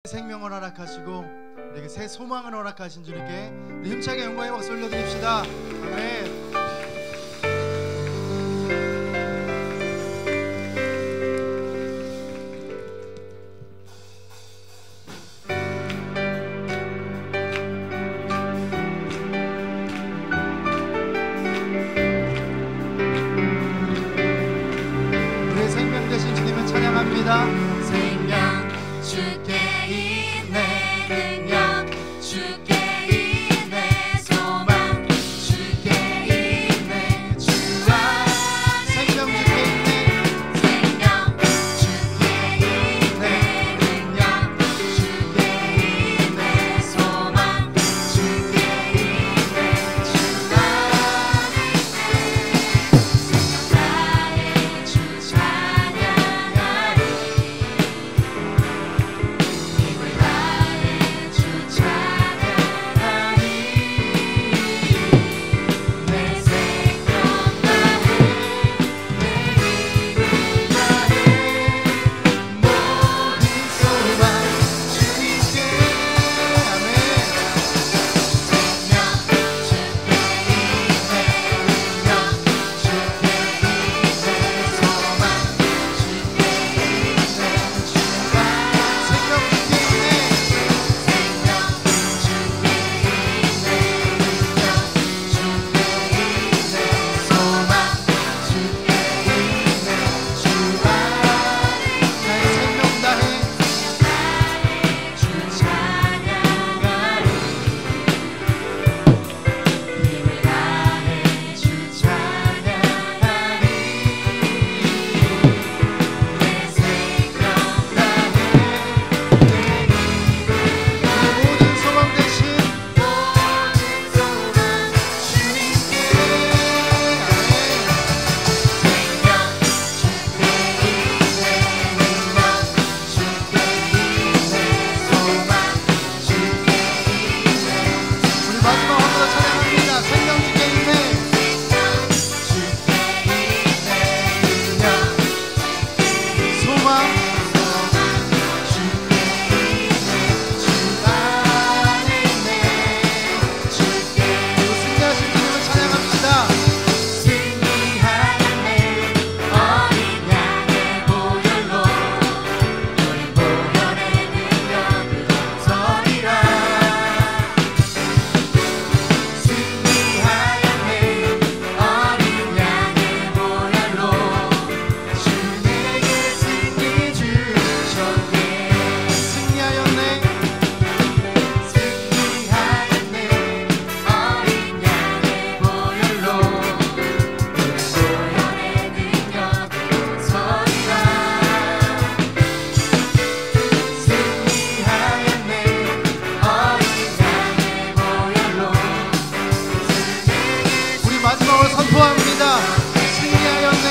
생명을 허락하시고 우리에게 새 소망을 허락하신 주님께 우리 힘차게 영광의 박수 올려드립시다. 아멘. 우리의 생명 되신 주님을 찬양합니다. 생명 주께 있네, 능력 주께 있네, 소망 주께 있네, 주 안에 생명 주께 있네, 생명 주께 있네, 능력 주께 있네, 소망 주께 있네, 주 안에 생명 나의 주 찬양하리, 힘을 다해 주 찬양하리, 내 생명 다해 내 힘을 다해 모든 소망 주님께. 아멘. 생명 주께 있네, 능력 주께 있네, 소망 주께 있네, 주 안에 생명 주께 있네, 생명 주께 있네, 능력 주께 있네, 소망 주께 있네, 주 안에 나의 생명 다해 주 찬양하리, 힘을 다해 주 찬양하리, 내 생명 다해 내 힘을 다해 모든 소망 되신 모든 소망 주님께. 생명 주께 있네, 능력 주께 있네, 소망 주께 있네, 우리 마지막 한번 더 찬양합니다. 생명 주께 있네, 생명 주께 있네, 능력 소망 주께 있네, 주 안에 있네, 주께 승리하신 주님을 찬양합시다. 승리하였네, 어린 양의 보혈로 우리 보혈의 능력으로 서리라. 승리하였네, 어린 양의 보혈로 주 내게 승리 주셨네. 승리하였네, 승리하였네, 어린 양의 보혈로 우리 보혈의 능력으로 서리라. 승리하였네, 어린 양의 보혈로 우리 마지막으로 선포합니다. 승리하였네,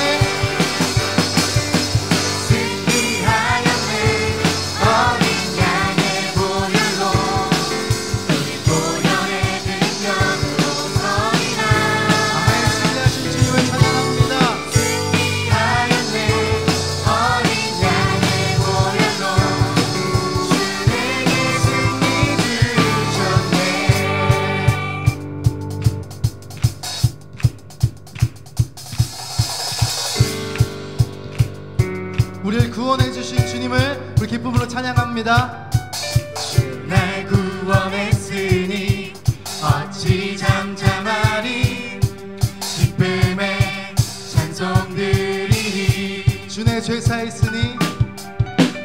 승리하였네, 어린 양의 보혈로 우리 보혈의 능력으로 서리라. 아멘. 승리하신 주님을 찬양합니다. 승리하였네, 어린 양의 보혈로 주 내게 승리 주셨네. 우리를 구원해 주신 주님을 우리 기쁨으로 찬양합니다. 날 구원했으니 어찌 잠잠하리, 기쁨의 찬송 드리리. 주 내 죄 사했으니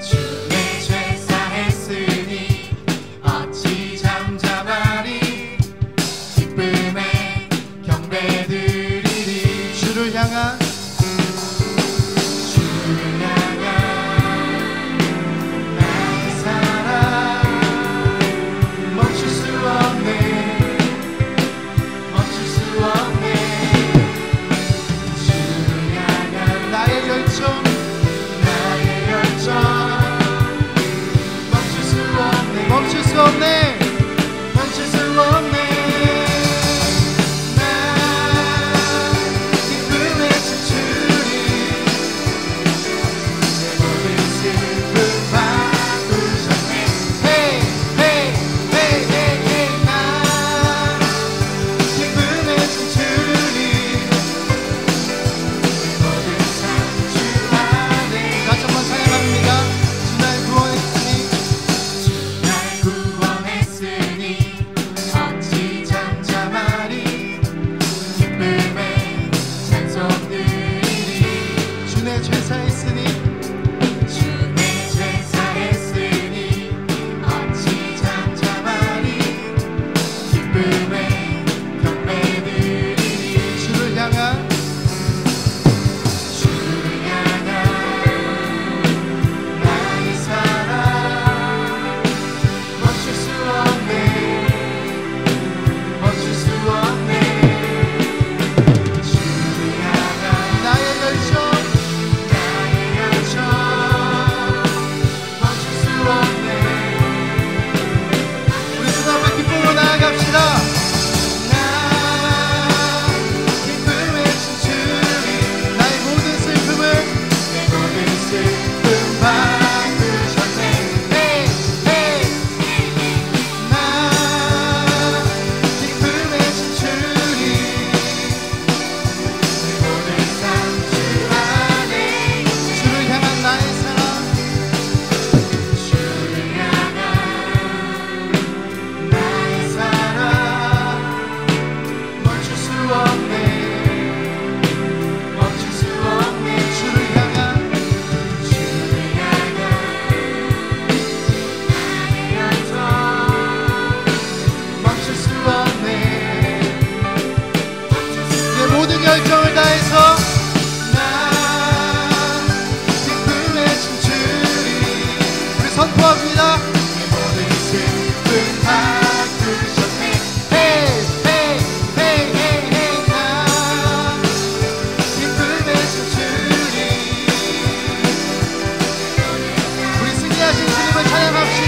주 내 죄 사했으니 어찌 잠잠하리, 기쁨의 경배 드리리. 주를 향한 주를 향한 나의 사랑 멈출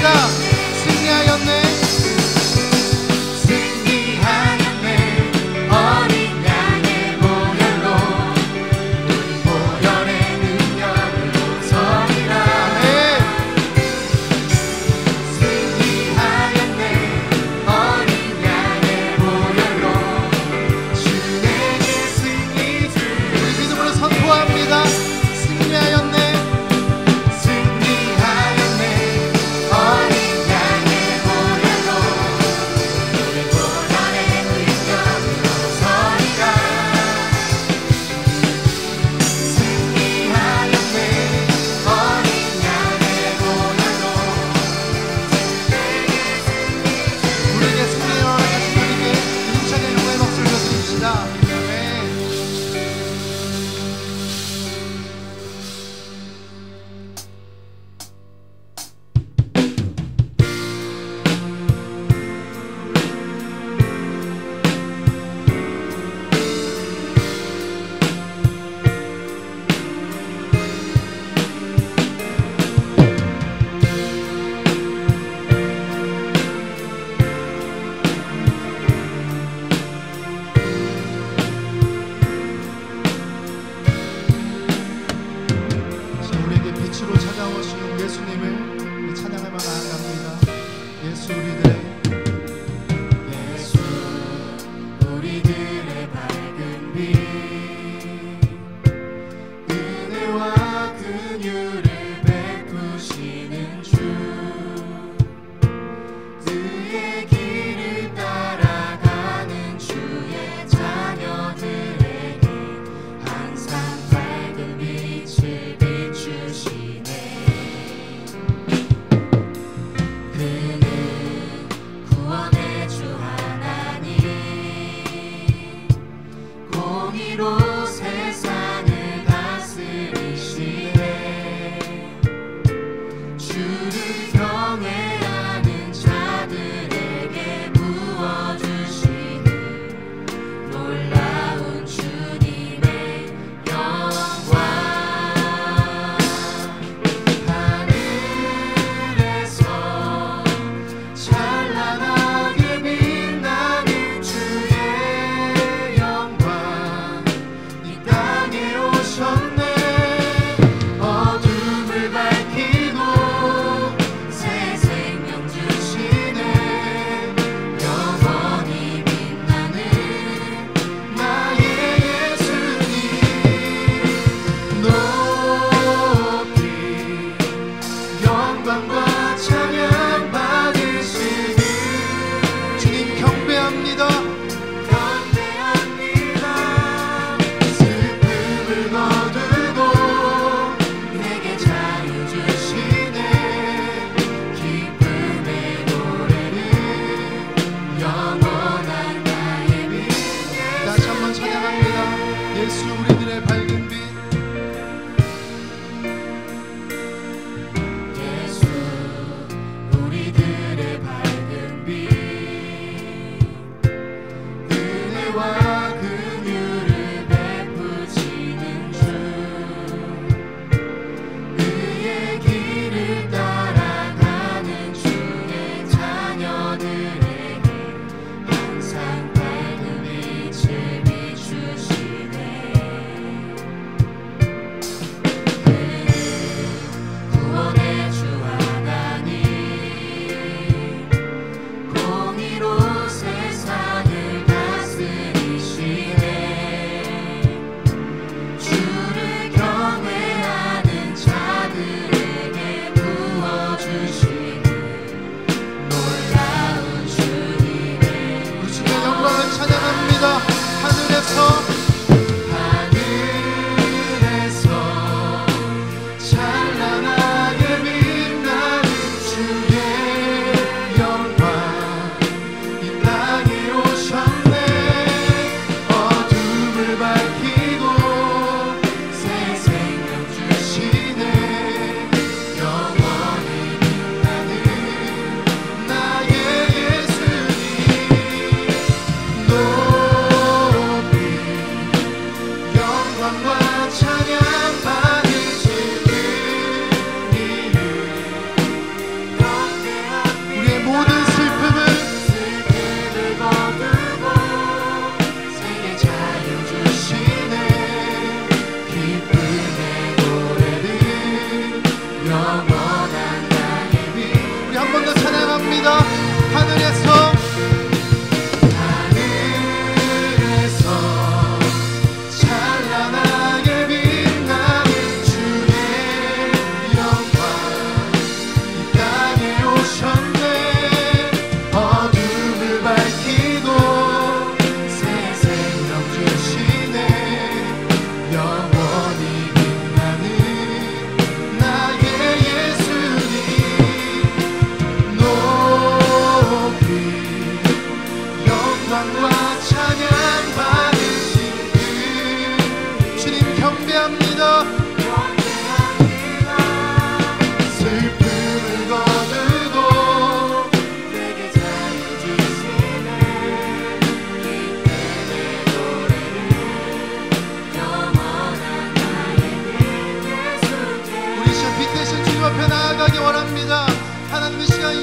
선포합니다. 승리하였네. 승리하였네. 어린 양의 보혈로 보혈의 능력으로 서리라. 승리하였네. 어린 양의 보혈로 주에게 승리 주. 우리 믿음으로 선포합니다. 승리하였네. 승리하였네. 어린 양의 보혈로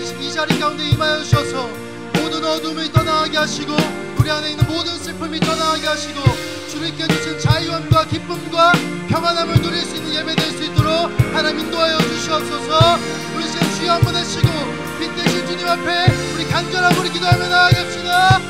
이 자리 가운데 임하여 주셔서 모든 어둠이 떠나게 하시고 우리 안에 있는 모든 슬픔이 떠나게 하시고 주님께 주신 자유함과 기쁨과 평안함을 누릴 수 있는 예배 될 수 있도록 하나님 인도하여 주시옵소서. 우리 지금 주여 한번 하시고 빛 대신 주님 앞에 우리 간절하고 우리 기도하며 나아갑시다.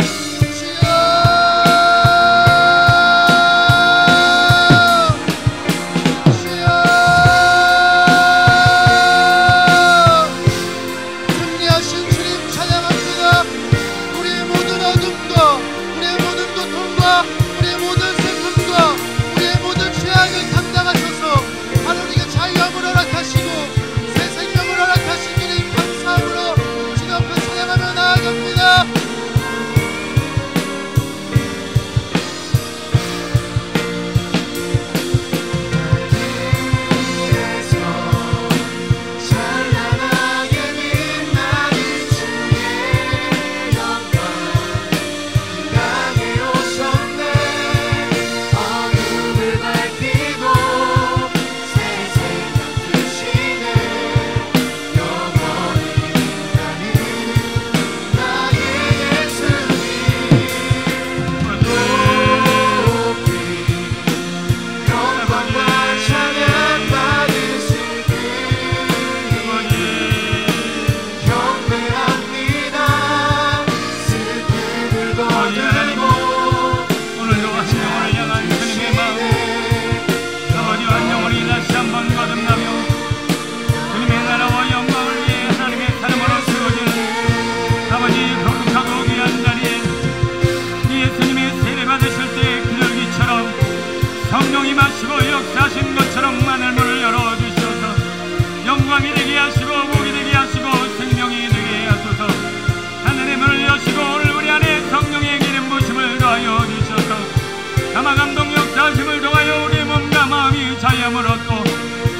자유함을 얻고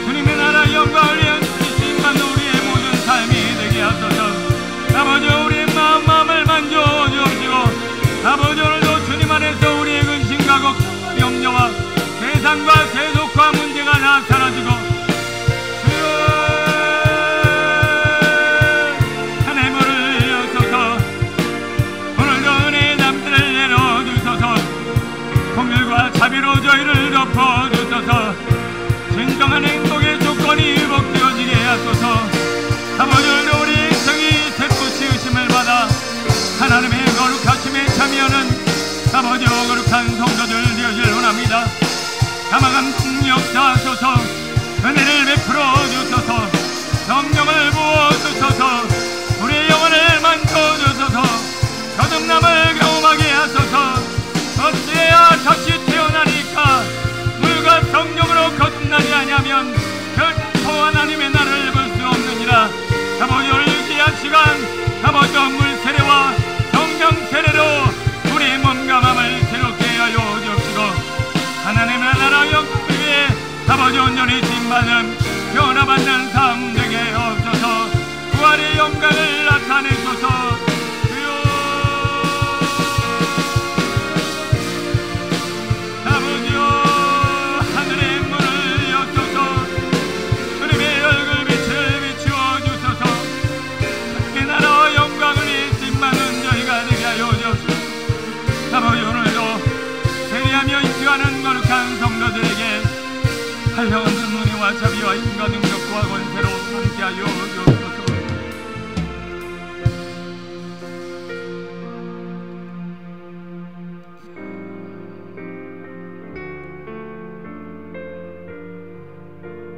주님의 나라 영광을 위한 주님만 우리의 모든 삶이 되게 하소서. 아버지 우리의 마음을 만져주옵시고 아버지 오늘도 주님 안에서 우리의 근심과 걱정 염려와 세상과 세속과 문제가 다 사라지고 주여 하나님 문을 여소서. 오늘도 은혜의 담대를 내려주소서. 공율과 자비로 저희를 덮어주소서. 진정한 행복의 조건이 복되어지게 하소서. 아버지 오늘도 우리 인생이 새로 지으심을 받아 하나님의 거룩하심에 참여하는 아버지 거룩한 성도들 되어질 원합니다. 감화감 역사하소서. 은혜를 베풀어 주소서. 성령을 부어주소서. 우리의 영혼을 만져주소서. 거듭남을 경험하게 하소서. 어찌해야 다시 태어나니까 물과 성령으로 거듭나지 아니하면 결코 하나님의 나라를 볼 수 없느니라. 아버지 오늘 귀한 시간 아버지 물 세례와 성령 세례로 우리의 몸과 마음을 새롭게 하여 주옵시고 하나님의 나라 영광을 위해 아버지 온전히 진받는 변화받는 삶 되게 없소서. 부활의 영광을 나타내소서. 아버지 오늘도 세리하며 인기하는 거룩한 성도들에게 한량없는 은혜와 자비와 힘과 능력과 권세로 함께하여 주옵소서.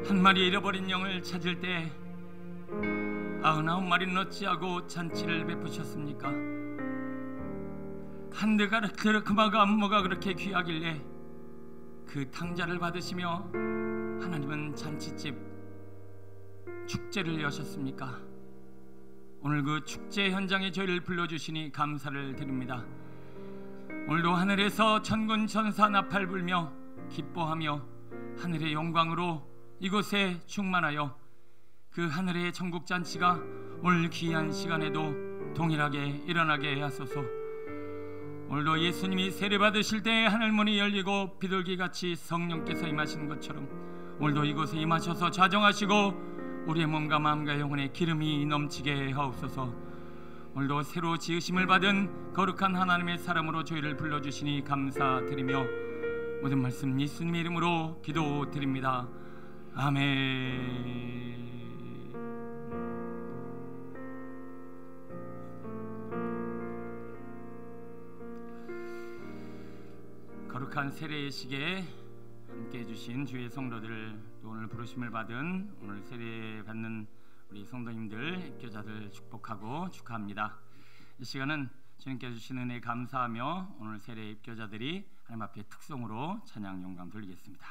한 마리 잃어버린 영을 찾을 때 99마리는 어찌하고 잔치를 베푸셨습니까? 한드가 그마가 뭐가 그렇게 귀하길래 그 탕자를 받으시며 하나님은 잔치집 축제를 여셨습니까? 오늘 그 축제 현장에 저희를 불러주시니 감사를 드립니다. 오늘도 하늘에서 천군 천사 나팔 불며 기뻐하며 하늘의 영광으로 이곳에 충만하여 그 하늘의 천국 잔치가 오늘 귀한 시간에도 동일하게 일어나게 하소서. 오늘도 예수님이 세례받으실 때 하늘문이 열리고 비둘기같이 성령께서 임하시는 것처럼 오늘도 이곳에 임하셔서 좌정하시고 우리의 몸과 마음과 영혼에 기름이 넘치게 하옵소서. 오늘도 새로 지으심을 받은 거룩한 하나님의 사람으로 저희를 불러주시니 감사드리며 모든 말씀 예수님의 이름으로 기도드립니다. 아멘. 거룩한 세례의 시기에 함께 해주신 주의 성도들, 또 오늘 부르심을 받은 오늘 세례 받는 우리 성도님들, 입교자들 축복하고 축하합니다. 이 시간은 주님께 주신 은혜에 감사하며 오늘 세례 입교자들이 하나님 앞에 특송으로 찬양 영광 돌리겠습니다.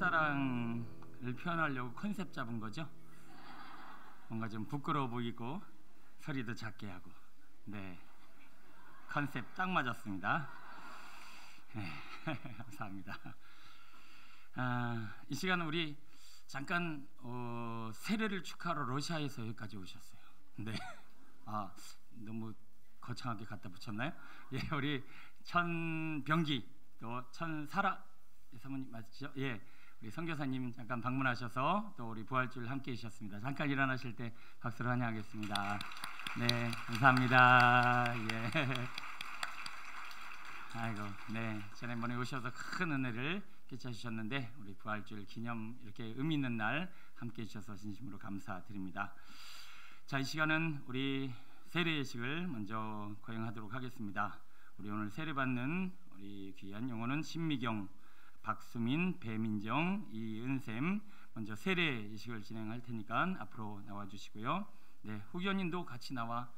첫사랑을 표현하려고 컨셉 잡은 거죠? 뭔가 좀 부끄러워 보이고 소리도 작게 하고, 네, 컨셉 딱 맞았습니다. 네, 감사합니다. 이 시간은 우리 잠깐 세례를 축하하러 러시아에서 여기까지 오셨어요. 네, 너무 거창하게 갖다 붙였나요? 예, 우리 천병기 또 천사라 사모님 맞죠? 예, 우리 선교사님 잠깐 방문하셔서 또 우리 부활주일 함께 해주셨습니다. 잠깐 일어나실 때 박수로 환영하겠습니다. 네, 감사합니다. 예. 아이고, 네, 지난번에 오셔서 큰 은혜를 끼쳐주셨는데 우리 부활주일 기념 이렇게 의미 있는 날 함께 해주셔서 진심으로 감사드립니다. 자, 이 시간은 우리 세례 예식을 먼저 거행하도록 하겠습니다. 우리 오늘 세례받는 우리 귀한 영혼은 신미경, 박수민, 배민정, 이은샘 먼저 세례 예식을 진행할 테니까 앞으로 나와 주시고요. 네, 후견인도 같이 나와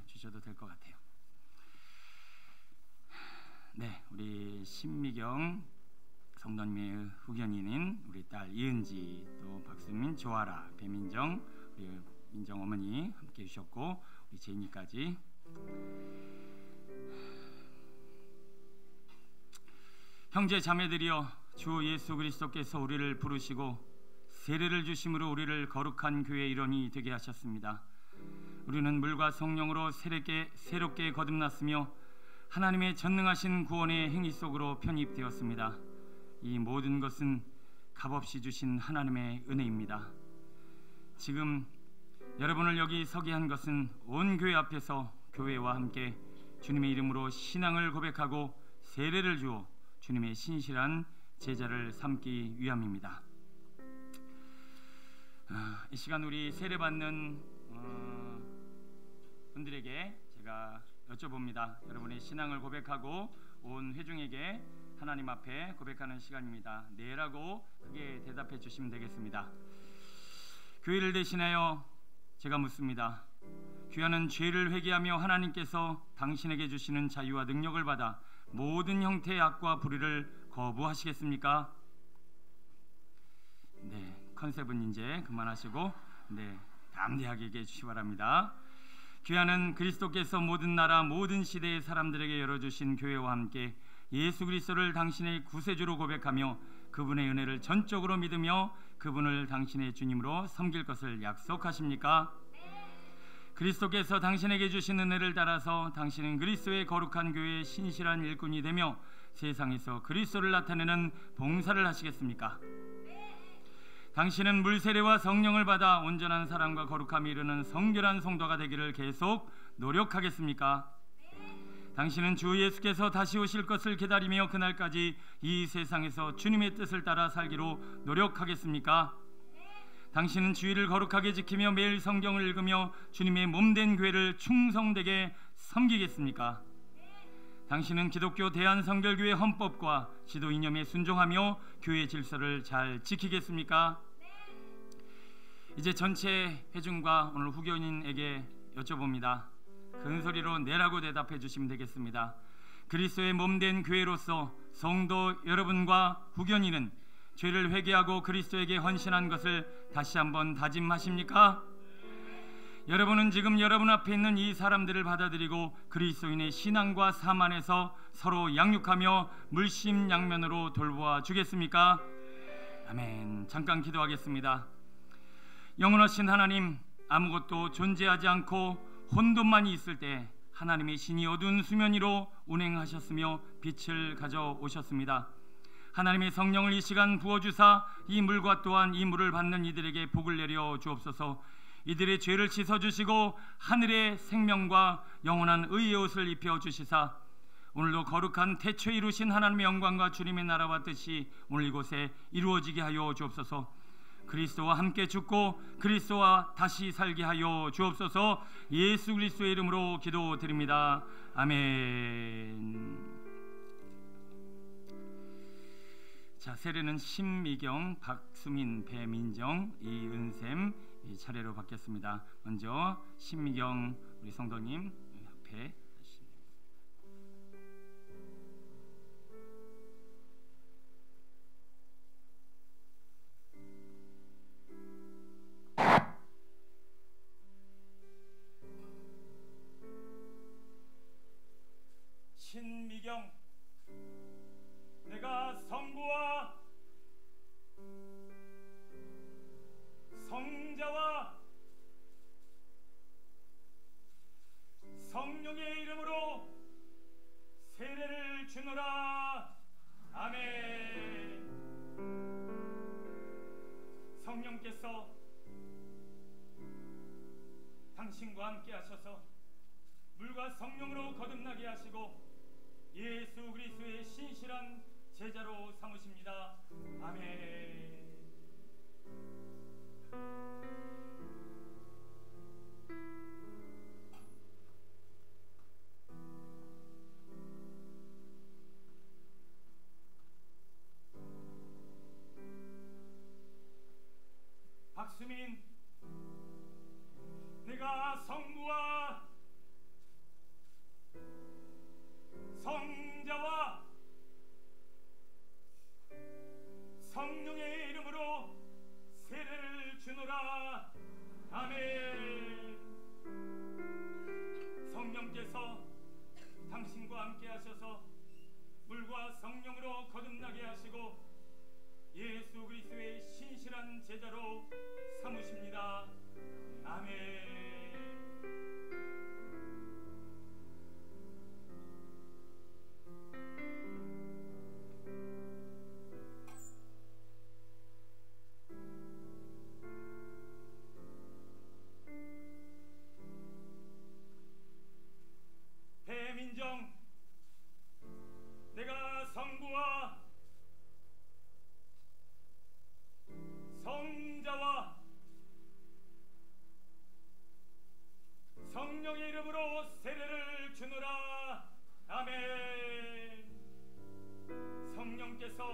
주셔도 될 것 같아요. 네, 우리 신미경 성도님의 후견인인 우리 딸 이은지, 또 박수민, 조아라, 배민정, 우리 민정 어머니 함께 해주셨고 우리 제인이까지. 형제 자매들이여, 주 예수 그리스도께서 우리를 부르시고 세례를 주심으로 우리를 거룩한 교회의 일원이 되게 하셨습니다. 우리는 물과 성령으로 새롭게 거듭났으며 하나님의 전능하신 구원의 행위 속으로 편입되었습니다. 이 모든 것은 값없이 주신 하나님의 은혜입니다. 지금 여러분을 여기 서게 한 것은 온 교회 앞에서 교회와 함께 주님의 이름으로 신앙을 고백하고 세례를 주어 주님의 신실한 제자를 삼기 위함입니다. 이 시간 우리 세례받는 분들에게 제가 여쭤봅니다. 여러분의 신앙을 고백하고 온 회중에게 하나님 앞에 고백하는 시간입니다. 네라고 크게 대답해 주시면 되겠습니다. 교회를 대신하여 제가 묻습니다. 귀하는 죄를 회개하며 하나님께서 당신에게 주시는 자유와 능력을 받아 모든 형태의 악과 불의를 거부하시겠습니까? 네, 컨셉은 이제 그만하시고 담대하게 얘기해 주시기 바랍니다. 귀하는 그리스도께서 모든 나라 모든 시대의 사람들에게 열어주신 교회와 함께 예수 그리스도를 당신의 구세주로 고백하며 그분의 은혜를 전적으로 믿으며 그분을 당신의 주님으로 섬길 것을 약속하십니까? 그리스도께서 당신에게 주신 은혜를 따라서 당신은 그리스도의 거룩한 교회의 신실한 일꾼이 되며 세상에서 그리스도를 나타내는 봉사를 하시겠습니까? 당신은 물세례와 성령을 받아 온전한 사랑과 거룩함이 이르는 성결한 성도가 되기를 계속 노력하겠습니까? 당신은 주 예수께서 다시 오실 것을 기다리며 그날까지 이 세상에서 주님의 뜻을 따라 살기로 노력하겠습니까? 당신은 주의를 거룩하게 지키며 매일 성경을 읽으며 주님의 몸된 교회를 충성되게 섬기겠습니까? 당신은 기독교 대한성결교회 헌법과 지도 이념에 순종하며 교회 질서를 잘 지키겠습니까? 이제 전체 회중과 오늘 후견인에게 여쭤봅니다. 큰 소리로 네라고 대답해 주시면 되겠습니다. 그리스도의 몸된 교회로서 성도 여러분과 후견인은 죄를 회개하고 그리스도에게 헌신한 것을 다시 한번 다짐하십니까? 여러분은 지금 여러분 앞에 있는 이 사람들을 받아들이고 그리스도인의 신앙과 삶 안에서 서로 양육하며 물심양면으로 돌보아 주겠습니까? 아멘. 잠깐 기도하겠습니다. 영원하신 하나님, 아무것도 존재하지 않고 혼돈만이 있을 때 하나님의 신이 어두운 수면 위로 운행하셨으며 빛을 가져오셨습니다. 하나님의 성령을 이 시간 부어주사 이 물과 또한 이 물을 받는 이들에게 복을 내려 주옵소서. 이들의 죄를 씻어주시고 하늘의 생명과 영원한 의의 옷을 입혀주시사 오늘도 거룩한 태초에 이루신 하나님의 영광과 주님의 나라와 뜻이 오늘 이곳에 이루어지게 하여 주옵소서. 그리스도와 함께 죽고 그리스도와 다시 살게 하여 주옵소서. 예수 그리스도의 이름으로 기도드립니다. 아멘. 자, 세례는 신미경, 박수민, 배민정, 이은샘 차례로 받겠습니다. 먼저 신미경 우리 성도님 앞에 신미경, 내가 성부와 성자와 성령의 이름으로 세례를 주노라. 아멘. 성령께서 당신과 함께 하셔서 물과 성령으로 거듭나게 하시고 예수 그리스도의 신실한 제자로 삼으십니다. 아멘. 박수민, 내가 성부와 성자와 성령의 이름으로 세례를 주노라. 아멘. 성령께서 당신과 함께 하셔서 물과 성령으로 거듭나게 하시고 예수 그리스도의 신실한 제자로 삼으십니다. 아멘.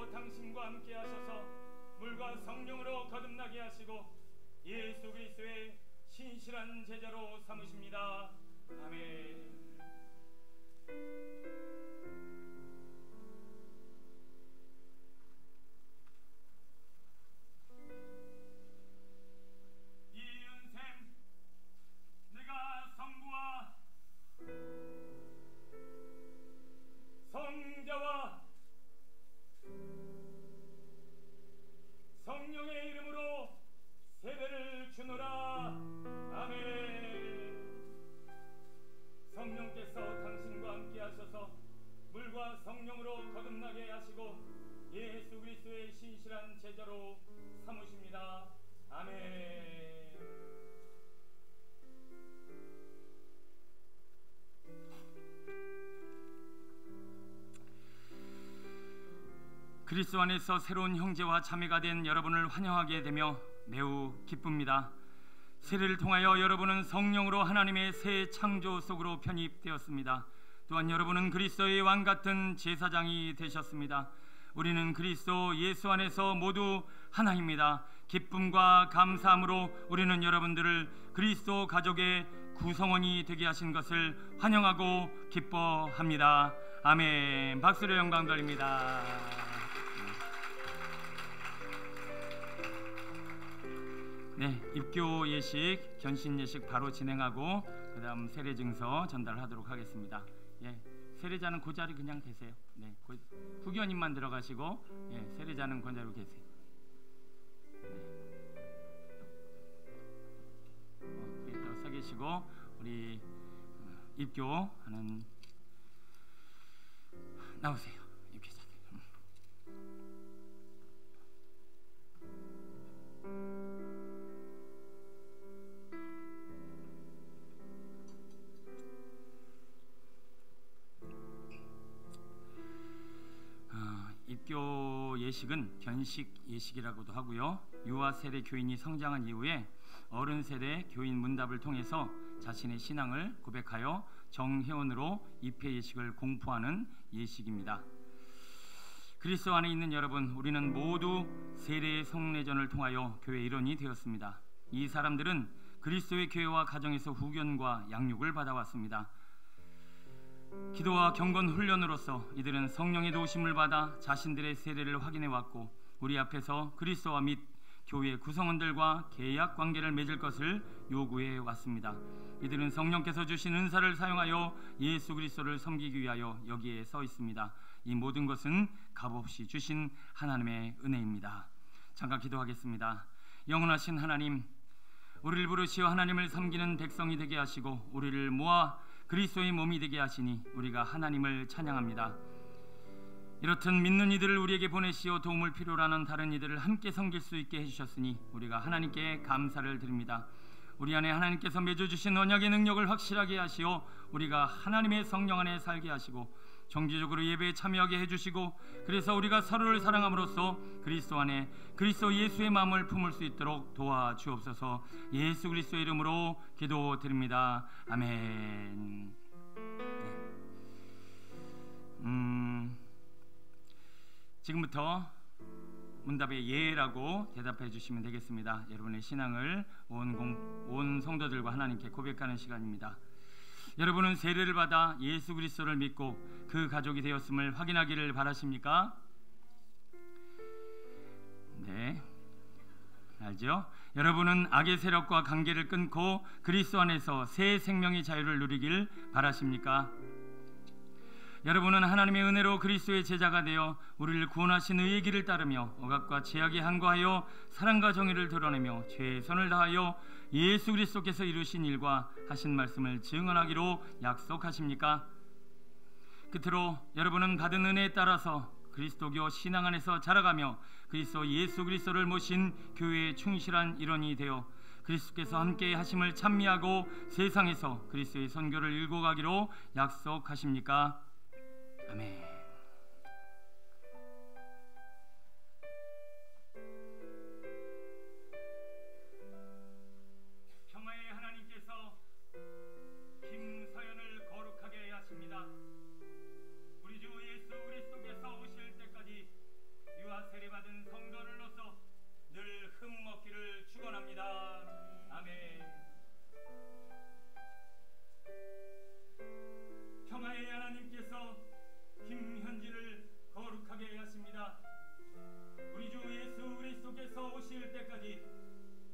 주님께서 당신과 함께 하셔서 물과 성령으로 거듭나게 하시고 예수 그리스도의 신실한 제자로 삼으십니다. 아멘. 이은샘, 내가 성부와 성자와 성령의 이름으로 세배를 주노라. 아멘. 성령께서 당신과 함께 하셔서 물과 성령으로 거듭나게 하시고 예수 그리스도의 신실한 제자로 삼으십니다. 아멘. 그리스도 안에서 새로운 형제와 자매가 된 여러분을 환영하게 되며 매우 기쁩니다. 세례를 통하여 여러분은 성령으로 하나님의 새 창조 속으로 편입되었습니다. 또한 여러분은 그리스도의 왕 같은 제사장이 되셨습니다. 우리는 그리스도 예수 안에서 모두 하나입니다. 기쁨과 감사함으로 우리는 여러분들을 그리스도 가족의 구성원이 되게 하신 것을 환영하고 기뻐합니다. 아멘. 박수로 영광 돌립니다. 네, 입교 예식, 견신 예식 바로 진행하고 그 다음 세례 증서 전달하도록 하겠습니다. 예, 세례자는 그 자리 그냥 계세요. 네, 후견인만 들어가시고 예, 세례자는 그 자리로 계세요. 네. 거기 서 계시고 우리 입교하는 나오세요. 입교자들. 입교 예식은 견식 예식이라고도 하고요. 유아 세례 교인이 성장한 이후에 어른 세례 교인 문답을 통해서 자신의 신앙을 고백하여 정회원으로 입회 예식을 공포하는 예식입니다. 그리스도 안에 있는 여러분, 우리는 모두 세례 성례전을 통하여 교회 일원이 되었습니다. 이 사람들은 그리스도의 교회와 가정에서 후견과 양육을 받아왔습니다. 기도와 경건 훈련으로서 이들은 성령의 도우심을 받아 자신들의 세례를 확인해 왔고 우리 앞에서 그리스도와 및 교회 구성원들과 계약 관계를 맺을 것을 요구해 왔습니다. 이들은 성령께서 주신 은사를 사용하여 예수 그리스도를 섬기기 위하여 여기에 서 있습니다. 이 모든 것은 값없이 주신 하나님의 은혜입니다. 잠깐 기도하겠습니다. 영원하신 하나님, 우리를 부르시어 하나님을 섬기는 백성이 되게 하시고 우리를 모아 그리스도의 몸이 되게 하시니 우리가 하나님을 찬양합니다. 이렇듯 믿는 이들을 우리에게 보내시어 도움을 필요로 하는 다른 이들을 함께 섬길 수 있게 해주셨으니 우리가 하나님께 감사를 드립니다. 우리 안에 하나님께서 맺어주신 언약의 능력을 확실하게 하시어 우리가 하나님의 성령 안에 살게 하시고 정기적으로 예배에 참여하게 해주시고 그래서 우리가 서로를 사랑함으로써 그리스도 안에 그리스도 예수의 마음을 품을 수 있도록 도와주옵소서. 예수 그리스도의 이름으로 기도드립니다. 아멘. 지금부터 문답에 예라고 대답해 주시면 되겠습니다. 여러분의 신앙을 온 성도들과 하나님께 고백하는 시간입니다. 여러분은 세례를 받아 예수 그리스도를 믿고 그 가족이 되었음을 확인하기를 바라십니까? 네, 알죠? 여러분은 악의 세력과 관계를 끊고 그리스도 안에서 새 생명의 자유를 누리길 바라십니까? 여러분은 하나님의 은혜로 그리스도의 제자가 되어 우리를 구원하신 의의 길을 따르며 억압과 죄악에 항거하여 사랑과 정의를 드러내며 최선을 다하여 예수 그리스도께서 이루신 일과 하신 말씀을 증언하기로 약속하십니까? 끝으로 여러분은 받은 은혜에 따라서 그리스도교 신앙 안에서 자라가며 그리스도 예수 그리스도를 모신 교회의 충실한 일원이 되어 그리스도께서 함께 하심을 찬미하고 세상에서 그리스도의 선교를 일궈 가기로 약속하십니까? 아멘. 평화의 하나님께서 김서연을 거룩하게 하십니다. 우리 주 예수 그리스도께서 오실 때까지 하십니다. 우리 주 예수 그리스도께서 오실 때까지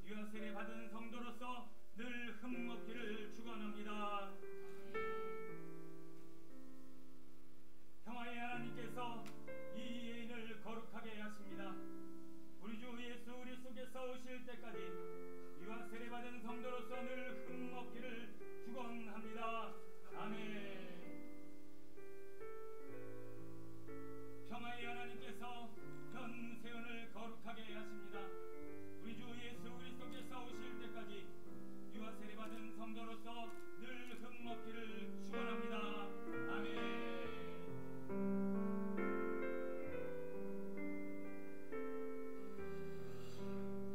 유아 세례 받은 성도로서 늘 흠없기를 축원합니다. 평화의 하나님께서 이 예인을 거룩하게 하십니다. 우리 주 예수 그리스도께서 오실 때까지 유아 세례 받은 성도로서 늘 흠없기를 축원합니다. 아멘. 평화의 하나님께서 현 세원을 거룩하게 하십니다. 우리 주 예수 그리스도께서 오실 때까지 유아 세례 받은 성도로서 늘 흠없기를 축원합니다. 아멘.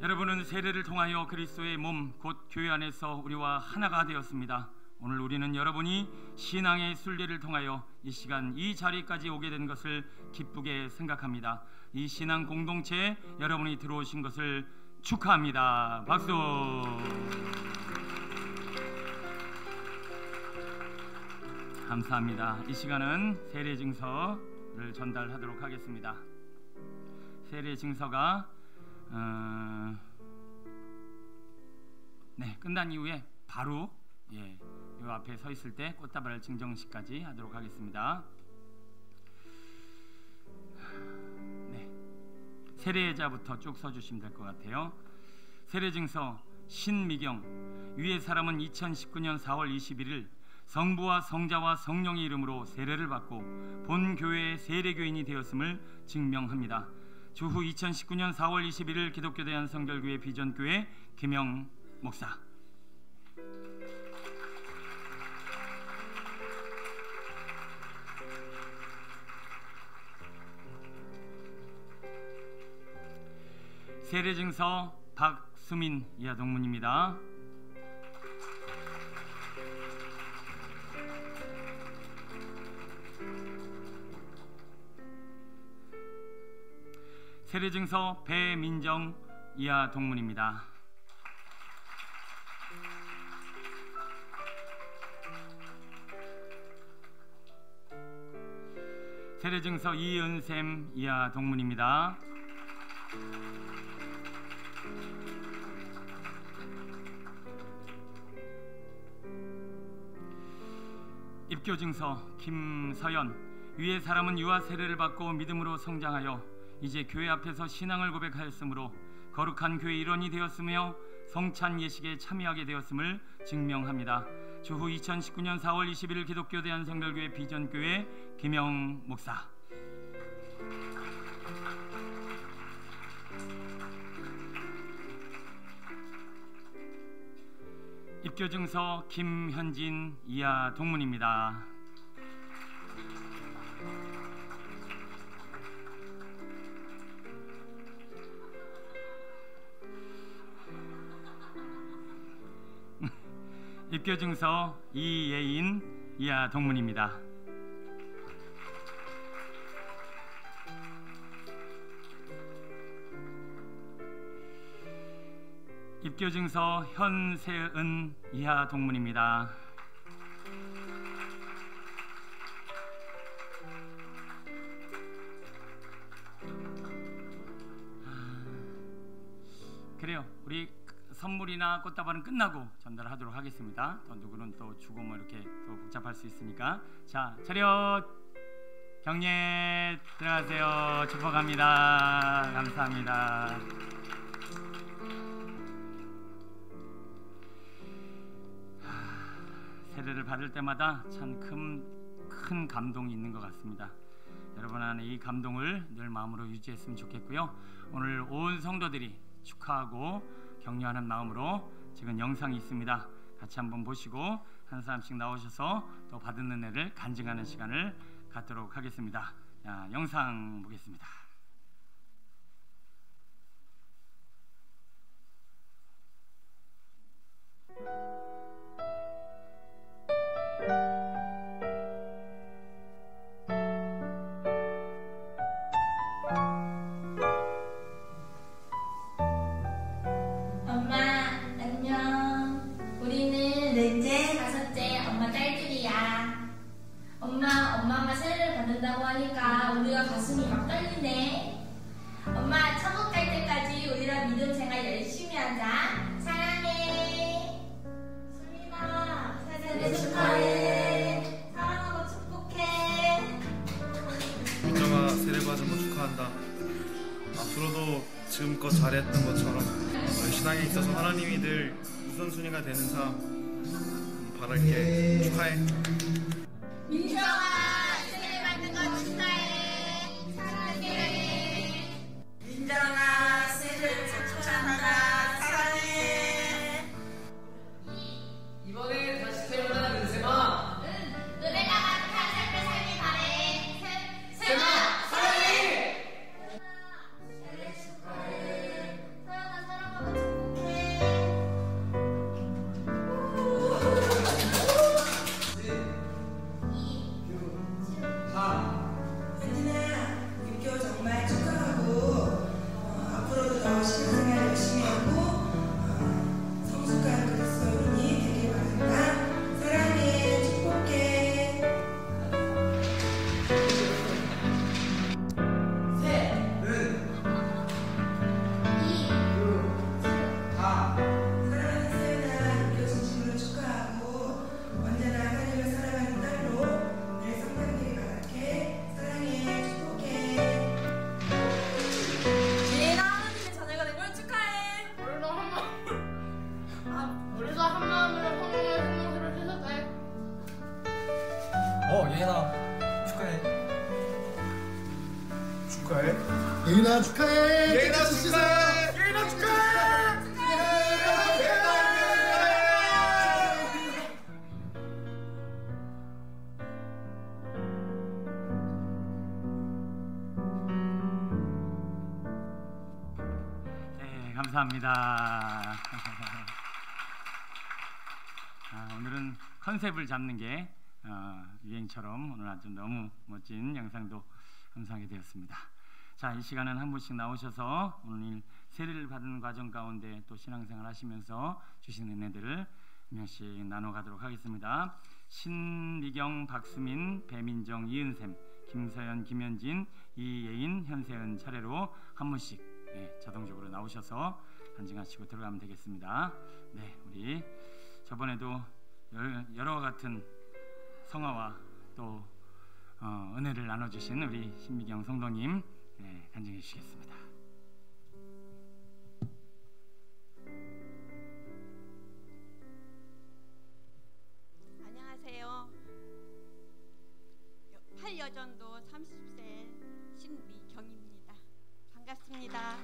여러분은 세례를 통하여 그리스도의 몸 곧 교회 안에서 우리와 하나가 되었습니다. 오늘 우리는 여러분이 신앙의 순례를 통하여 이 시간 이 자리까지 오게 된 것을 기쁘게 생각합니다. 이 신앙 공동체에 여러분이 들어오신 것을 축하합니다. 박수. 감사합니다. 이 시간은 세례 증서를 전달하도록 하겠습니다. 세례 증서가 끝난 이후에 바로 요 앞에 서 있을 때 꽃다발 증정식까지 하도록 하겠습니다. 세례자부터 쭉 써주시면 될 것 같아요. 세례증서 신미경. 위의 사람은 2019년 4월 21일 성부와 성자와 성령의 이름으로 세례를 받고 본 교회의 세례교인이 되었음을 증명합니다. 주후 2019년 4월 21일 기독교 대한성결교회 비전교회 김영 목사. 세례증서 박수민 이하동문입니다. 세례증서 배민정 이하동문입니다. 세례증서 이은샘 이하동문입니다. 입교증서 김서연. 위의 사람은 유아 세례를 받고 믿음으로 성장하여 이제 교회 앞에서 신앙을 고백하였으므로 거룩한 교회 일원이 되었으며 성찬 예식에 참여하게 되었음을 증명합니다. 주후 2019년 4월 21일 기독교 대한성결교회 비전교회 김영 목사. 입교증서 김현진 이하 동문입니다. 입교증서 이예인 이하 동문입니다. 입교증서 현세은 이하 동문입니다. 그래요. 우리 선물이나 꽃다발은 끝나고 전달하도록 하겠습니다. 또 누구는 또 주고 뭐 이렇게 또 복잡할 수 있으니까. 자, 차렷 경례 들어가세요. 축복합니다. 감사합니다. 세례를 받을 때마다 참 큰 감동이 있는 것 같습니다. 여러분 안에 이 감동을 늘 마음으로 유지했으면 좋겠고요. 오늘 온 성도들이 축하하고 격려하는 마음으로 지금 영상이 있습니다. 같이 한번 보시고 한 사람씩 나오셔서 또 받은 은혜를 간증하는 시간을 갖도록 하겠습니다. 자, 영상 보겠습니다. 엄마가 세례를 받는다고 하니까 우리가 가슴이 막 떨리네. 앞으로도 지금껏 잘했던 것처럼 신앙에 있어서 하나님이 늘 우선순위가 되는 삶 바랄게. 축하해. 민정아, 생일 받는 거 축하해. 사랑해. 민정아, 생일 축하한다. 사랑해. 이번에 다시 태어난 은세마. 노래가 가득한 삶을 살길 바래. 세마 사랑해. 생일 축하해. 서영아, 사랑하고 축복해. 현진아, 6개월 정말 축하하고 앞으로도 더 신앙생활 열심히 하고 성숙한 그리스도인이 되길 바란다. 사랑해. 축복해. 사랑하는 세연아, 6개월 진심으로 축하하고 언제나 하나님을 사랑하는 딸로 늘 성장되길 바랄게. 사랑해. 축복해. 예나 하나님의 자녀가 된 걸 축하해. 우리도 한 마음으로 성령의 생명수를 주셔도 돼. 예나 축하해. 축하해. 예인아 축하해. 예인아 축하해. 예인아 축하해. 네, 감사합니다. 오늘은 컨셉을 잡는 게 유행처럼 오늘 아주 너무 멋진 영상도 감상하게 되었습니다. 자, 이 시간은 한 분씩 나오셔서 오늘 세례를 받는 과정 가운데 또 신앙생활 하시면서 주신 은혜들을 한 명씩 나눠가도록 하겠습니다. 신미경, 박수민, 배민정, 이은샘, 김서연, 김현진, 이예인, 현세은 차례로 한 분씩 자동적으로 나오셔서 간증하시고 들어가면 되겠습니다. 네, 우리 저번에도 여러 같은 성화와 또 은혜를 나눠주신 우리 신미경 성도님 간증해 주시겠습니다. 안녕하세요. 8여전도 30세 신미경입니다. 반갑습니다.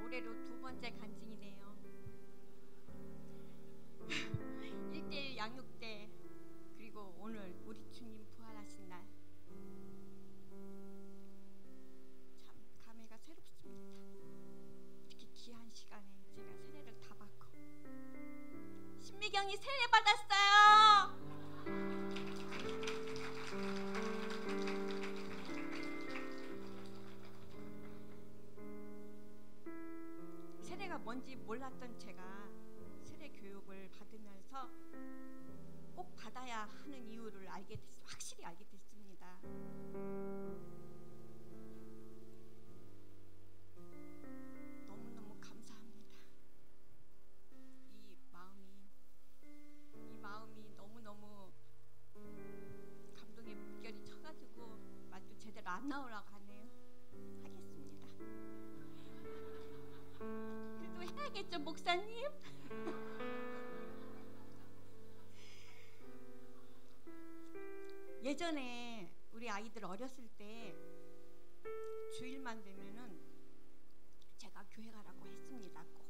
올해로 두 번째 간증이네요. 1대1 양육 때 그리고 오늘 우리 주님 부활하신 날 참 감회가 새롭습니다. 이렇게 귀한 시간에 제가 세례를 다 받고 신미경이 세례 받았어요. 세례가 뭔지 몰랐던 제가 세례 교육을 받으면서 꼭 받아야 하는 이유를 확실히 알게 됐습니다. 너무너무 감사합니다. 이 마음이 너무너무 감동의 물결이 쳐가지고 말도 제대로 안 나오라고 하네요. 하겠습니다. 그래도 해야겠죠, 목사님? 예전에 우리 아이들 어렸을 때 주일만 되면은 제가 교회 가라고 했습니다. 꼭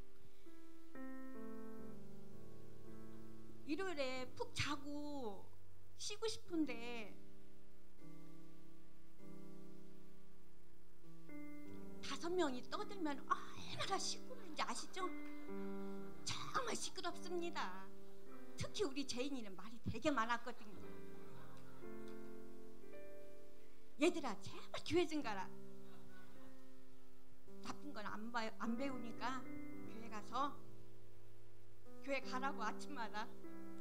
일요일에 푹 자고 쉬고 싶은데 5명이 떠들면 얼마나 시끄러운지 아시죠? 정말 시끄럽습니다. 특히 우리 제인이는 말이 되게 많았거든요. 얘들아, 제발 교회 좀 가라. 나쁜 건 안 배우니까 교회 가라고 아침마다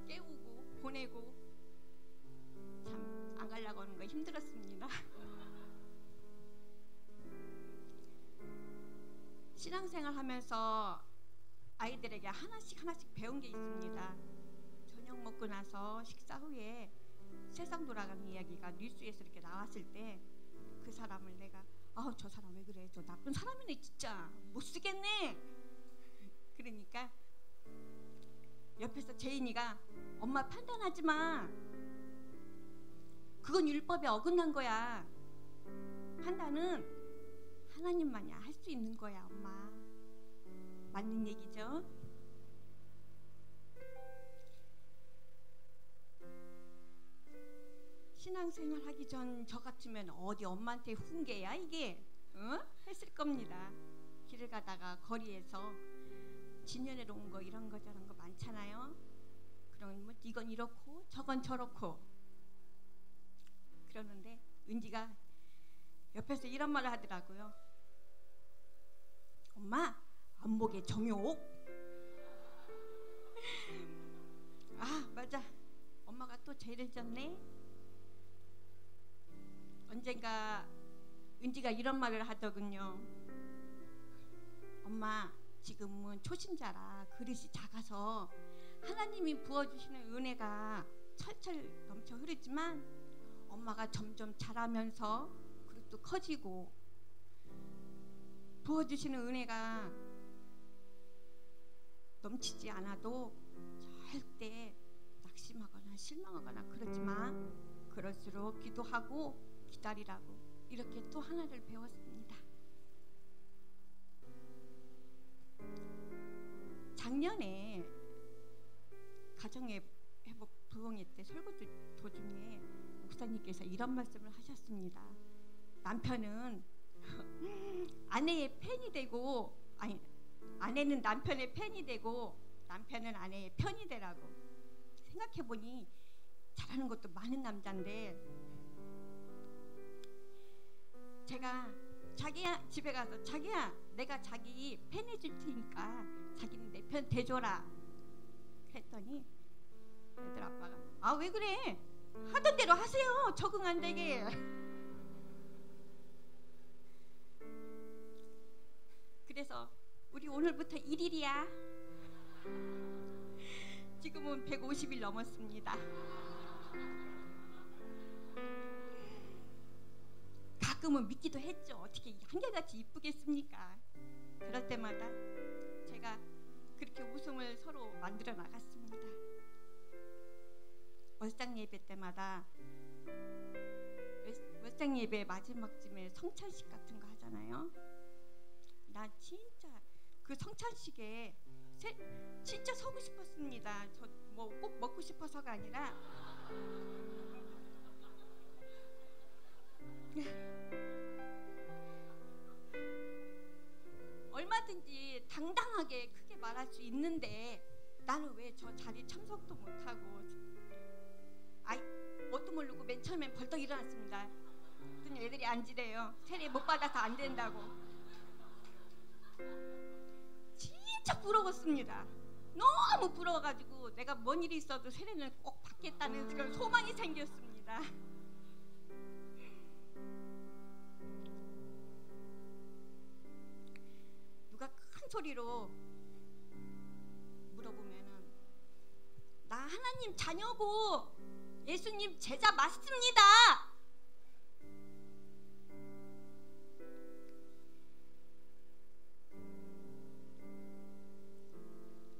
깨우고 보내고 참 안 가려고 하는 거 힘들었습니다. 신앙생활 하면서 아이들에게 하나씩 배운 게 있습니다. 저녁 먹고 나서 식사 후에 세상 돌아가는 이야기가 뉴스에서 이렇게 나왔을 때 그 사람을 내가 저 사람 왜 그래, 저 나쁜 사람이네, 진짜 못 쓰겠네. 그러니까 옆에서 제인이가 엄마 판단하지 마, 그건 율법에 어긋난 거야, 판단은 하나님만이 할 수 있는 거야 엄마. 맞는 얘기죠? 신앙생활 하기 전 저 같으면 어디 엄마한테 훈계야 이게? 했을 겁니다. 길을 가다가 거리에서 진연애로 온 거 이런 거 저런 거 많잖아요. 그럼 뭐 이건 이렇고 저건 저렇고 그러는데 은지가 옆에서 이런 말을 하더라고요. 엄마, 안목의 정욕. 아 맞아, 엄마가 또 죄를 졌네. 언젠가 은지가 이런 말을 하더군요. 엄마, 지금은 초신자라 그릇이 작아서 하나님이 부어주시는 은혜가 철철 넘쳐 흐르지만 엄마가 점점 자라면서 그릇도 커지고 부어주시는 은혜가 넘치지 않아도 절대 낙심하거나 실망하거나 그러지 마. 그럴수록 기도하고 기다리라고 이렇게 또 하나를 배웠습니다. 작년에 가정의 회복 부흥회 때 설교 도중에 목사님께서 이런 말씀을 하셨습니다. 남편은 아내의 팬이 되고, 아니 아내는 남편의 팬이 되고 남편은 아내의 편이 되라고. 생각해보니 잘하는 것도 많은 남자인데 제가 자기야 집에 가서 자기야 내가 자기 팬 해줄 테니까 자기는 내 편 대줘라 그랬더니 애들 아빠가 아 왜 그래, 하던 대로 하세요, 적응 안 되게. 그래서 우리 오늘부터 1일이야. 지금은 150일 넘었습니다. 가끔은 믿기도 했죠. 어떻게 한결같이 이쁘겠습니까? 그럴 때마다 제가 그렇게 웃음을 서로 만들어 나갔습니다. 월상 예배 때마다 월상 예배 마지막쯤에 성찬식 같은 거 하잖아요. 나 진짜 그 성찬식에 진짜 서고 싶었습니다. 저 뭐 꼭 먹고 싶어서가 아니라 얼마든지 당당하게 크게 말할 수 있는데 나는 왜 저 자리 참석도 못하고. 아이 뭣도 모르고 맨 처음엔 벌떡 일어났습니다. 그랬더니 애들이 앉으래요. 세례 못 받아서 안 된다고. 진짜 부러웠습니다. 너무 부러워가지고 내가 뭔 일이 있어도 세례는 꼭 받겠다는 그런 소망이 생겼습니다. 누가 큰 소리로 물어보면은 나 하나님 자녀고 예수님 제자 맞습니다.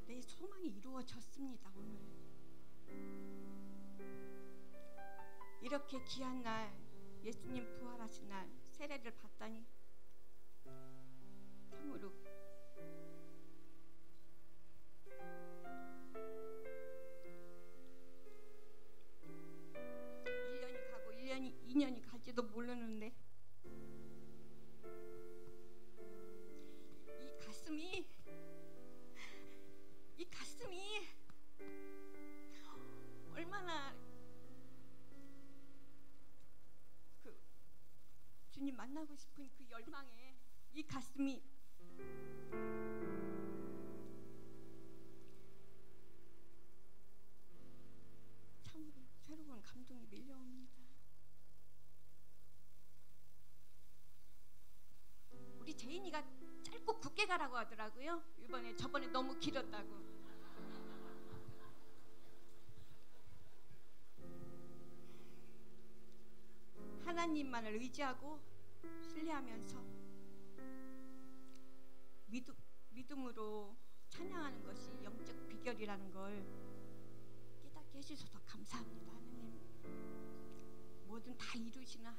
내 소망이 이루어졌습니다. 오늘 이렇게 귀한 날, 예수님 부활하신 날 세례를 받다니 참으로 가고 1년이 2년이 갈지도 모르는데 이 가슴이 얼마나 그 주님 만나고 싶은 그 열망에 이 가슴이 참으로 새로운 감동이 밀려옵니다. 우리 제인이가 짧고 굵게 가라고 하더라고요. 저번에 너무 길었다고. 하나님만을 의지하고 신뢰하면서 믿음으로 찬양하는 것이 영적 비결이라는 걸 깨닫게 해주셔서 감사합니다. 하나님, 뭐든 다 이루시는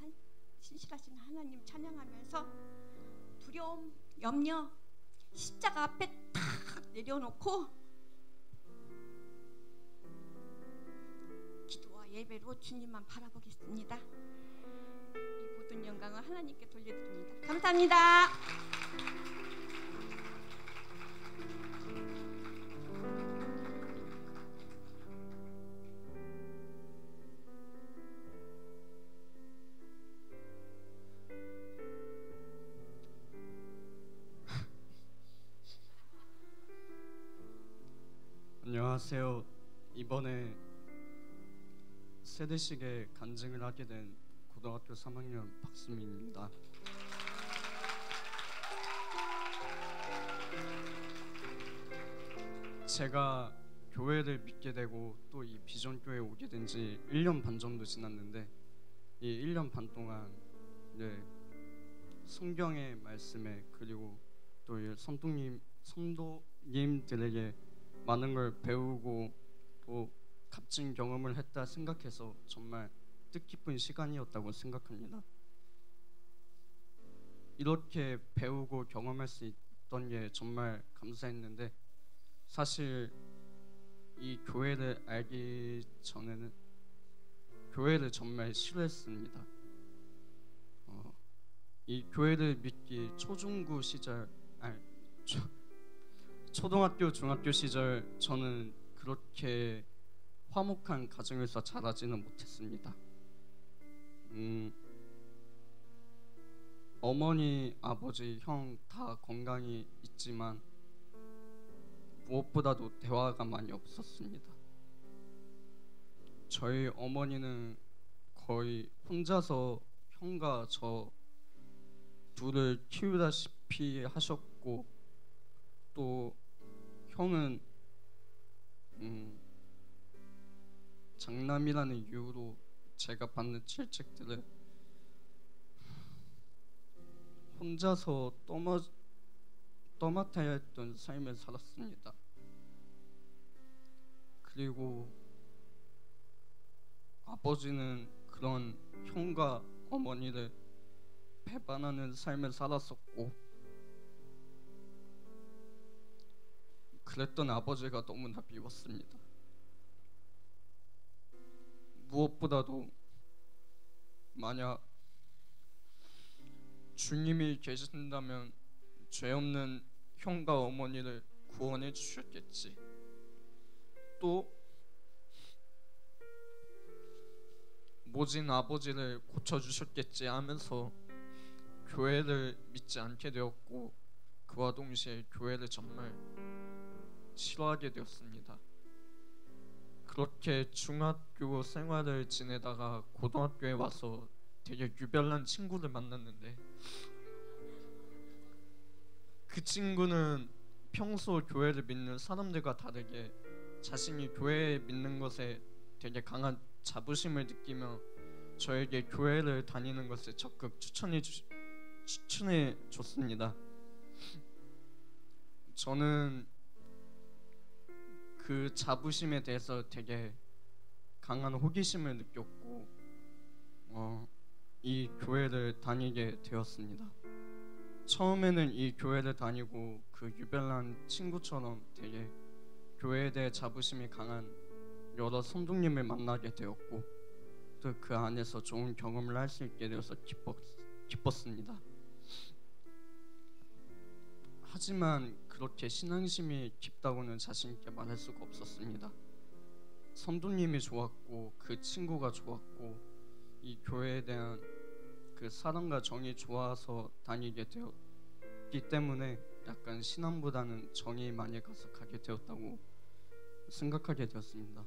신실하신 하나님 찬양하면서 두려움, 염려, 십자가 앞에 탁 내려놓고 기도와 예배로 주님만 바라보겠습니다. 이 모든 영광을 하나님께 돌려드립니다. 감사합니다. 안녕하세요. 이번에 세대식에 간증을 하게 된 고등학교 3학년 박수민입니다. 제가 교회를 믿게 되고 또 이 비전교회에 오게 된 지 1년 반 정도 지났는데 이 1년 반 동안 성경의 말씀에 그리고 또 이 성도님들에게 많은 걸 배우고 또 값진 경험을 했다 생각해서 정말 뜻깊은 시간이었다고 생각합니다. 이렇게 배우고 경험할 수 있던 게 정말 감사했는데 사실 이 교회를 알기 전에는 교회를 정말 싫어했습니다. 이 교회를 믿기 초중고 시절 초등학교, 중학교 시절 저는 그렇게 화목한 가정에서 자라지는 못했습니다. 어머니, 아버지, 형 다 건강히 있지만 무엇보다도 대화가 많이 없었습니다. 저희 어머니는 거의 혼자서 형과 저 둘을 키우다시피 하셨고 또 형은 장남이라는 이유로 제가 받는 질책들을 혼자서 떠맡아야 했던 삶을 살았습니다. 그리고 아버지는 그런 형과 어머니를 배반하는 삶을 살았었고 그랬던 아버지가 너무나 미웠습니다. 무엇보다도 만약 주님이 계신다면 죄 없는 형과 어머니를 구원해 주셨겠지. 또 모진 아버지를 고쳐주셨겠지 하면서 교회를 믿지 않게 되었고 그와 동시에 교회를 정말 싫어하게 되었습니다. 그렇게 중학교 생활을 지내다가 고등학교에 와서 되게 유별난 친구를 만났는데 그 친구는 평소 교회를 믿는 사람들과 다르게 자신이 교회에 믿는 것에 되게 강한 자부심을 느끼며 저에게 교회를 다니는 것을 적극 추천해 줬습니다. 저는 그 자부심에 대해서 되게 강한 호기심을 느꼈고 이 교회를 다니게 되었습니다. 처음에는 이 교회를 다니고 그 유별난 친구처럼 되게 교회에 대해 자부심이 강한 여러 성도님을 만나게 되었고 또 그 안에서 좋은 경험을 할 수 있게 되어서 기뻤습니다. 하지만 그렇게 신앙심이 깊다고는 자신 있게 말할 수가 없었습니다. 성도님이 좋았고 그 친구가 좋았고 이 교회에 대한 그 사랑과 정이 좋아서 다니게 되었기 때문에 약간 신앙보다는 정이 많이 가득하게 되었다고 생각하게 되었습니다.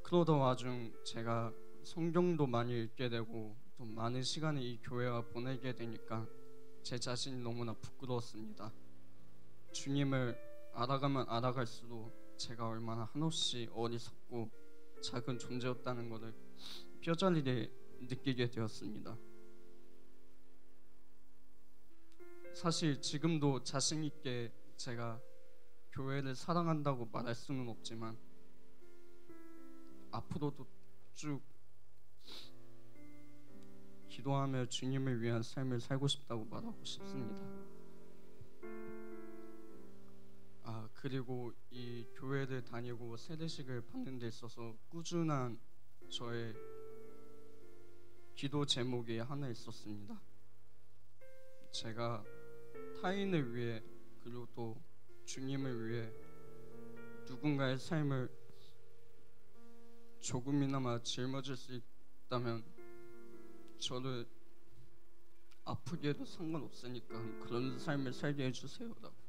그러던 와중 제가 성경도 많이 읽게 되고 또 많은 시간을 이 교회와 보내게 되니까 제 자신이 너무나 부끄러웠습니다. 주님을 알아가면 알아갈수록 제가 얼마나 한없이 어리석고 작은 존재였다는 것을 뼈저리게 느끼게 되었습니다. 사실 지금도 자신 있게 제가 교회를 사랑한다고 말할 수는 없지만 앞으로도 쭉 기도하며 주님을 위한 삶을 살고 싶다고 말하고 싶습니다. 그리고 이 교회를 다니고 세례식을 받는 데 있어서 꾸준한 저의 기도 제목이 하나 있었습니다. 제가 타인을 위해 그리고 또 주님을 위해 누군가의 삶을 조금이나마 짊어질 수 있다면 저를 아프게 해도 상관없으니까 그런 삶을 살게 해주세요라고.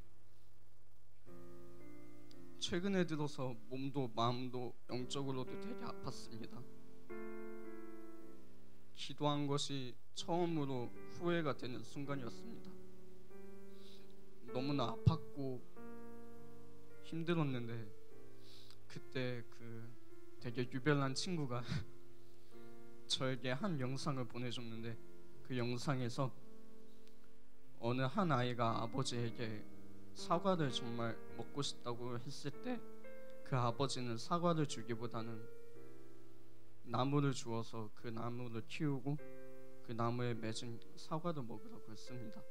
최근에 들어서 몸도 마음도 영적으로도 되게 아팠습니다. 기도한 것이 처음으로 후회가 되는 순간이었습니다. 너무나 아팠고 힘들었는데 그때 되게 유별난 친구가 저에게 한 영상을 보내줬는데 그 영상에서 어느 한 아이가 아버지에게 사과를 정말 먹고 싶다고 했을 때 그 아버지는 사과를 주기보다는 나무를 주어서 그 나무를 키우고 그 나무에 맺은 사과를 먹으라고 했습니다.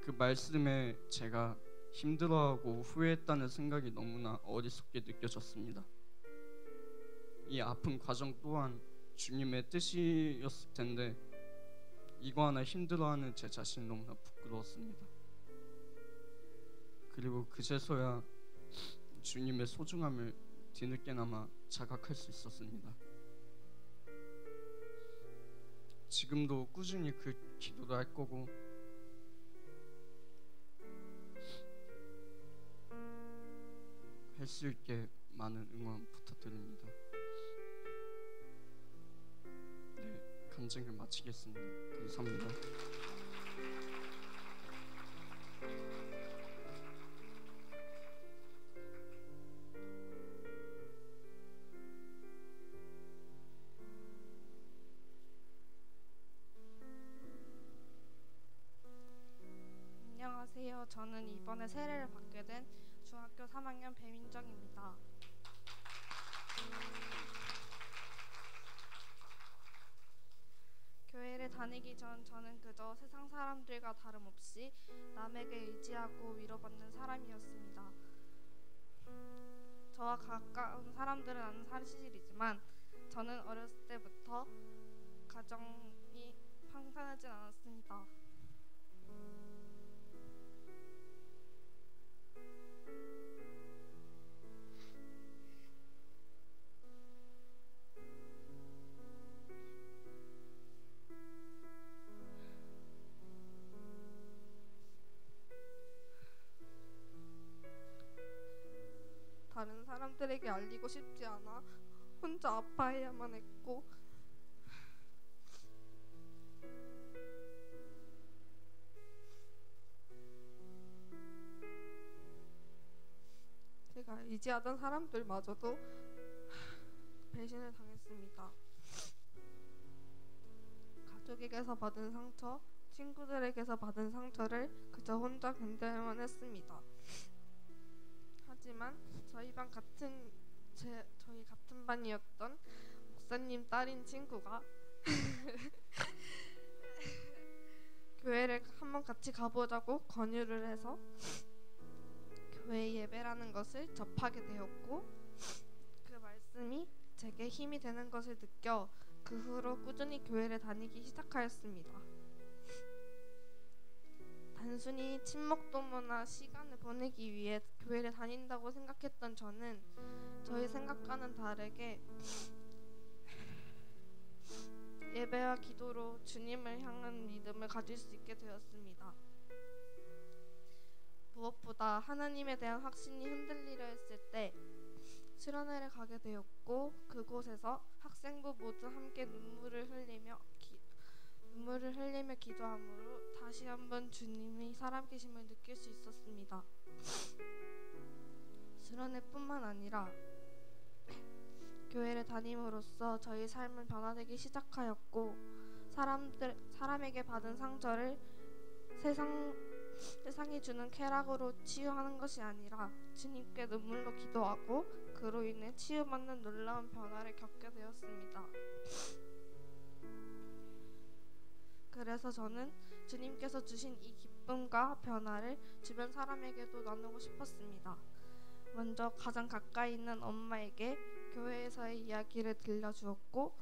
그 말씀에 제가 힘들어하고 후회했다는 생각이 너무나 어리석게 느껴졌습니다. 이 아픈 과정 또한 주님의 뜻이었을 텐데 이거 하나 힘들어하는 제 자신이 너무나 부끄러웠습니다. 그리고 그제서야 주님의 소중함을 뒤늦게나마 자각할 수 있었습니다. 지금도 꾸준히 그 기도를 할 거고 할 수 있게 많은 응원 부탁드립니다. 네, 간증을 마치겠습니다. 감사합니다. 안녕하세요. 저는 이번에 세례를 받게 된 중학교 3학년 배민정입니다. 교회를 다니기 전 저는 그저 세상 사람들과 다름없이 남에게 의지하고 위로받는 사람이었습니다. 저와 가까운 사람들은 아는 사실이지만 저는 어렸을 때부터 가정이 평탄하진 않았습니다. 다른 사람들에게 알리고 싶지 않아 혼자 아파해야만 했고 제가 의지하던 사람들마저도 배신을 당했습니다. 가족에게서 받은 상처, 친구들에게서 받은 상처를 그저 혼자 견뎌야만 했습니다. 하지만 저희 같은 반이었던 목사님 딸인 친구가 교회를 한번 같이 가보자고 권유를 해서 교회 예배라는 것을 접하게 되었고 그 말씀이 제게 힘이 되는 것을 느껴 그 후로 꾸준히 교회를 다니기 시작하였습니다. 단순히 친목도모나 시간을 보내기 위해 교회를 다닌다고 생각했던 저는 저희 생각과는 다르게 예배와 기도로 주님을 향한 믿음을 가질 수 있게 되었습니다. 무엇보다 하나님에 대한 확신이 흔들리려 했을 때 수련회를 가게 되었고 그곳에서 학생부 모두 함께 눈물을 흘리며 기도함으로 다시 한번 주님의 살아계심을 느낄 수 있었습니다. 수련회뿐만 아니라 교회를 다님으로써 저희 삶은 변화되기 시작하였고 사람에게 받은 상처를 세상이 주는 쾌락으로 치유하는 것이 아니라 주님께 눈물로 기도하고 그로 인해 치유받는 놀라운 변화를 겪게 되었습니다. 그래서 저는 주님께서 주신 이 기쁨과 변화를 주변 사람에게도 나누고 싶었습니다. 먼저 가장 가까이 있는 엄마에게 교회에서의 이야기를 들려주었고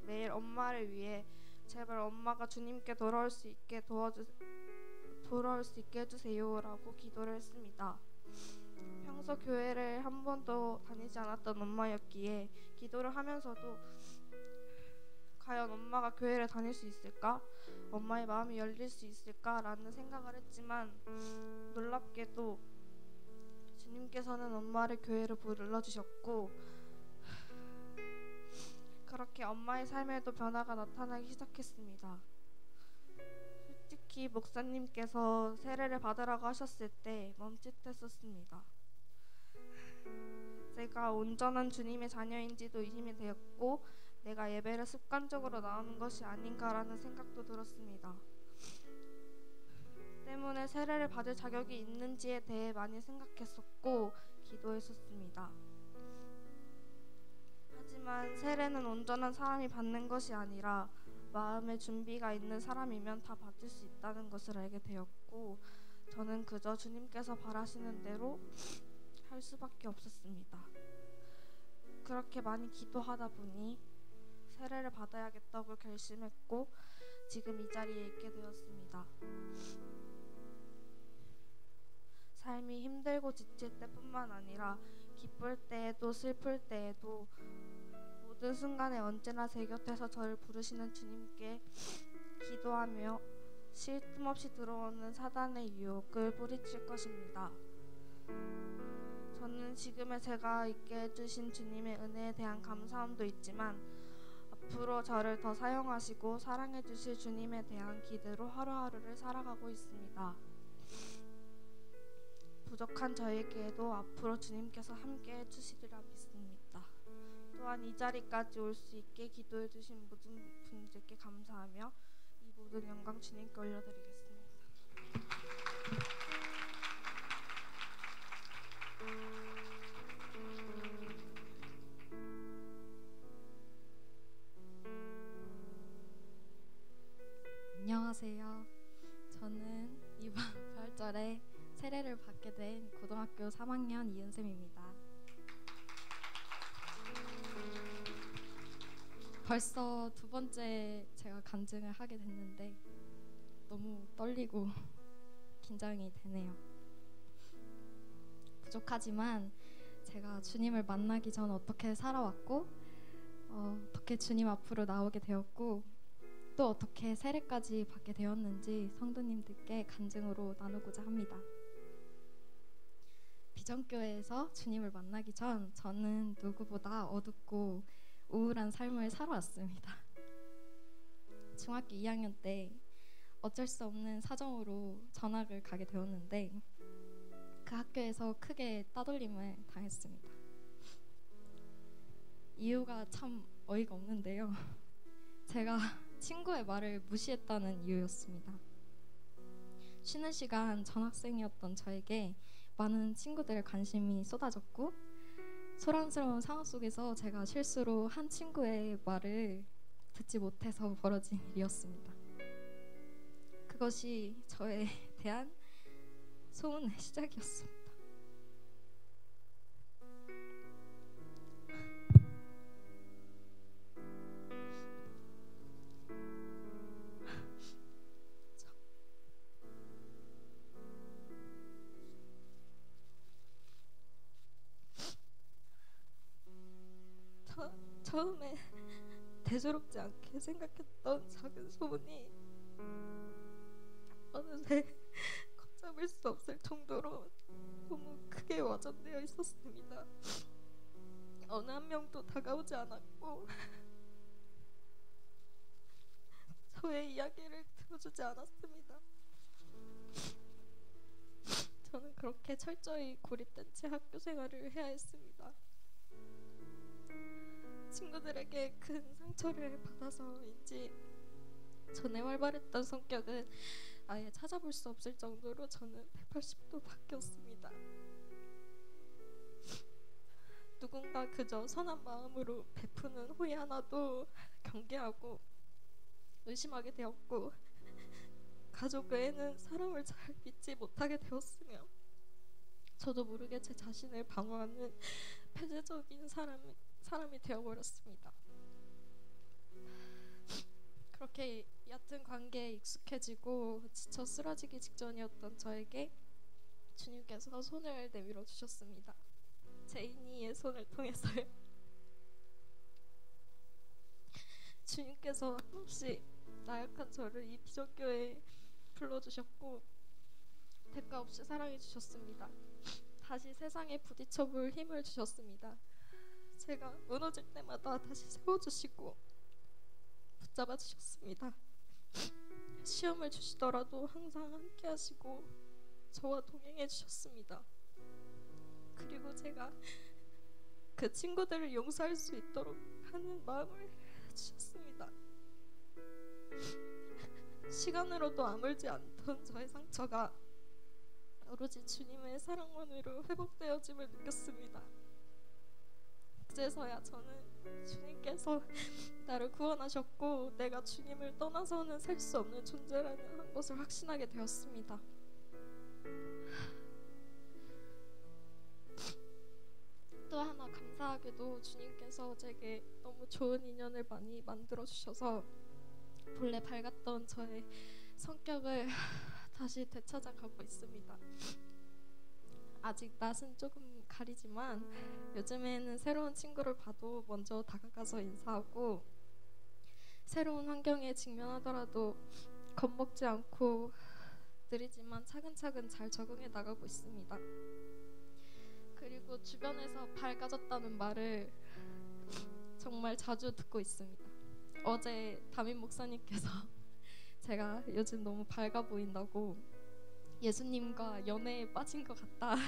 매일 엄마를 위해 제발 엄마가 주님께 돌아올 수 있게 해주세요라고 기도를 했습니다. 평소 교회를 한 번도 다니지 않았던 엄마였기에 기도를 하면서도 과연 엄마가 교회를 다닐 수 있을까? 엄마의 마음이 열릴 수 있을까라는 생각을 했지만 놀랍게도 주님께서는 엄마를 교회로 불러주셨고 그렇게 엄마의 삶에도 변화가 나타나기 시작했습니다. 솔직히 목사님께서 세례를 받으라고 하셨을 때 멈칫했었습니다. 제가 온전한 주님의 자녀인지도 의심이 되었고 내가 예배를 습관적으로 나오는 것이 아닌가라는 생각도 들었습니다. 때문에 세례를 받을 자격이 있는지에 대해 많이 생각했었고 기도했었습니다. 하지만 세례는 온전한 사람이 받는 것이 아니라 마음의 준비가 있는 사람이면 다 받을 수 있다는 것을 알게 되었고 저는 그저 주님께서 바라시는 대로 할 수밖에 없었습니다. 그렇게 많이 기도하다 보니 세례를 받아야겠다고 결심했고 지금 이 자리에 있게 되었습니다. 삶이 힘들고 지칠 때뿐만 아니라 기쁠 때에도 슬플 때에도 모든 순간에 언제나 제 곁에서 저를 부르시는 주님께 기도하며 쉴 틈 없이 들어오는 사단의 유혹을 뿌리칠 것입니다. 저는 지금의 제가 있게 해주신 주님의 은혜에 대한 감사함도 있지만 앞으로 저를 더 사용하시고 사랑해 주실 주님에 대한 기대로 하루하루를 살아가고 있습니다. 부족한 저에게도 앞으로 주님께서 함께 해주시리라 믿습니다. 또한 이 자리까지 올 수 있게 기도해 주신 모든 분들께 감사하며 이 모든 영광 주님께 올려드리겠습니다. 안녕하세요. 저는 이번 부활절에 세례를 받게 된 고등학교 3학년 이은쌤입니다. 벌써 두 번째 제가 간증을 하게 됐는데 너무 떨리고 긴장이 되네요. 부족하지만 제가 주님을 만나기 전 어떻게 살아왔고 어떻게 주님 앞으로 나오게 되었고 또 어떻게 세례까지 받게 되었는지 성도님들께 간증으로 나누고자 합니다. 비전교회에서 주님을 만나기 전 저는 누구보다 어둡고 우울한 삶을 살아왔습니다. 중학교 2학년 때 어쩔 수 없는 사정으로 전학을 가게 되었는데 그 학교에서 크게 따돌림을 당했습니다. 이유가 참 어이가 없는데요. 제가 친구의 말을 무시했다는 이유였습니다. 쉬는 시간 전학생이었던 저에게 많은 친구들의 관심이 쏟아졌고 소란스러운 상황 속에서 제가 실수로 한 친구의 말을 듣지 못해서 벌어진 일이었습니다. 그것이 저에 대한 소문의 시작이었습니다. 처음에 대수롭지 않게 생각했던 작은 소문이 어느새 걷잡을 수 없을 정도로 너무 크게 와전되어 있었습니다. 어느 한 명도 다가오지 않았고 저의 이야기를 들어주지 않았습니다. 저는 그렇게 철저히 고립된 채 학교 생활을 해야 했습니다. 친구들에게 큰 상처를 받아서인지 전에 활발했던 성격은 아예 찾아볼 수 없을 정도로 저는 180도 바뀌었습니다. 누군가 그저 선한 마음으로 베푸는 호의 하나도 경계하고 의심하게 되었고, 가족 외에는 사람을 잘 믿지 못하게 되었으며, 저도 모르게 제 자신을 방어하는 폐쇄적인 사람이 되어버렸습니다. 그렇게 얕은 관계에 익숙해지고 지쳐 쓰러지기 직전이었던 저에게 주님께서 손을 내밀어 주셨습니다. 제인이의 손을 통해서요. 주님께서 한없이 나약한 저를 이 비전교회에 불러주셨고 대가 없이 사랑해 주셨습니다. 다시 세상에 부딪혀볼 힘을 주셨습니다. 제가 무너질 때마다 다시 세워주시고 붙잡아 주셨습니다. 시험을 주시더라도 항상 함께 하시고 저와 동행해 주셨습니다. 그리고 제가 그 친구들을 용서할 수 있도록 하는 마음을 주셨습니다. 시간으로도 아물지 않던 저의 상처가 오로지 주님의 사랑만으로 회복되어짐을 느꼈습니다. 그제서야 저는 주님께서 나를 구원하셨고 내가 주님을 떠나서는 살 수 없는 존재라는 것을 확신하게 되었습니다. 또 하나 감사하게도 주님께서 제게 너무 좋은 인연을 많이 만들어 주셔서 본래 밝았던 저의 성격을 다시 되찾아가고 있습니다. 아직 낯은 조금 가리지만 요즘에는 새로운 친구를 봐도 먼저 다가가서 인사하고 새로운 환경에 직면하더라도 겁먹지 않고 느리지만 차근차근 잘 적응해 나가고 있습니다. 그리고 주변에서 밝아졌다는 말을 정말 자주 듣고 있습니다. 어제 담임 목사님께서 제가 요즘 너무 밝아 보인다고 예수님과 연애에 빠진 것 같다라고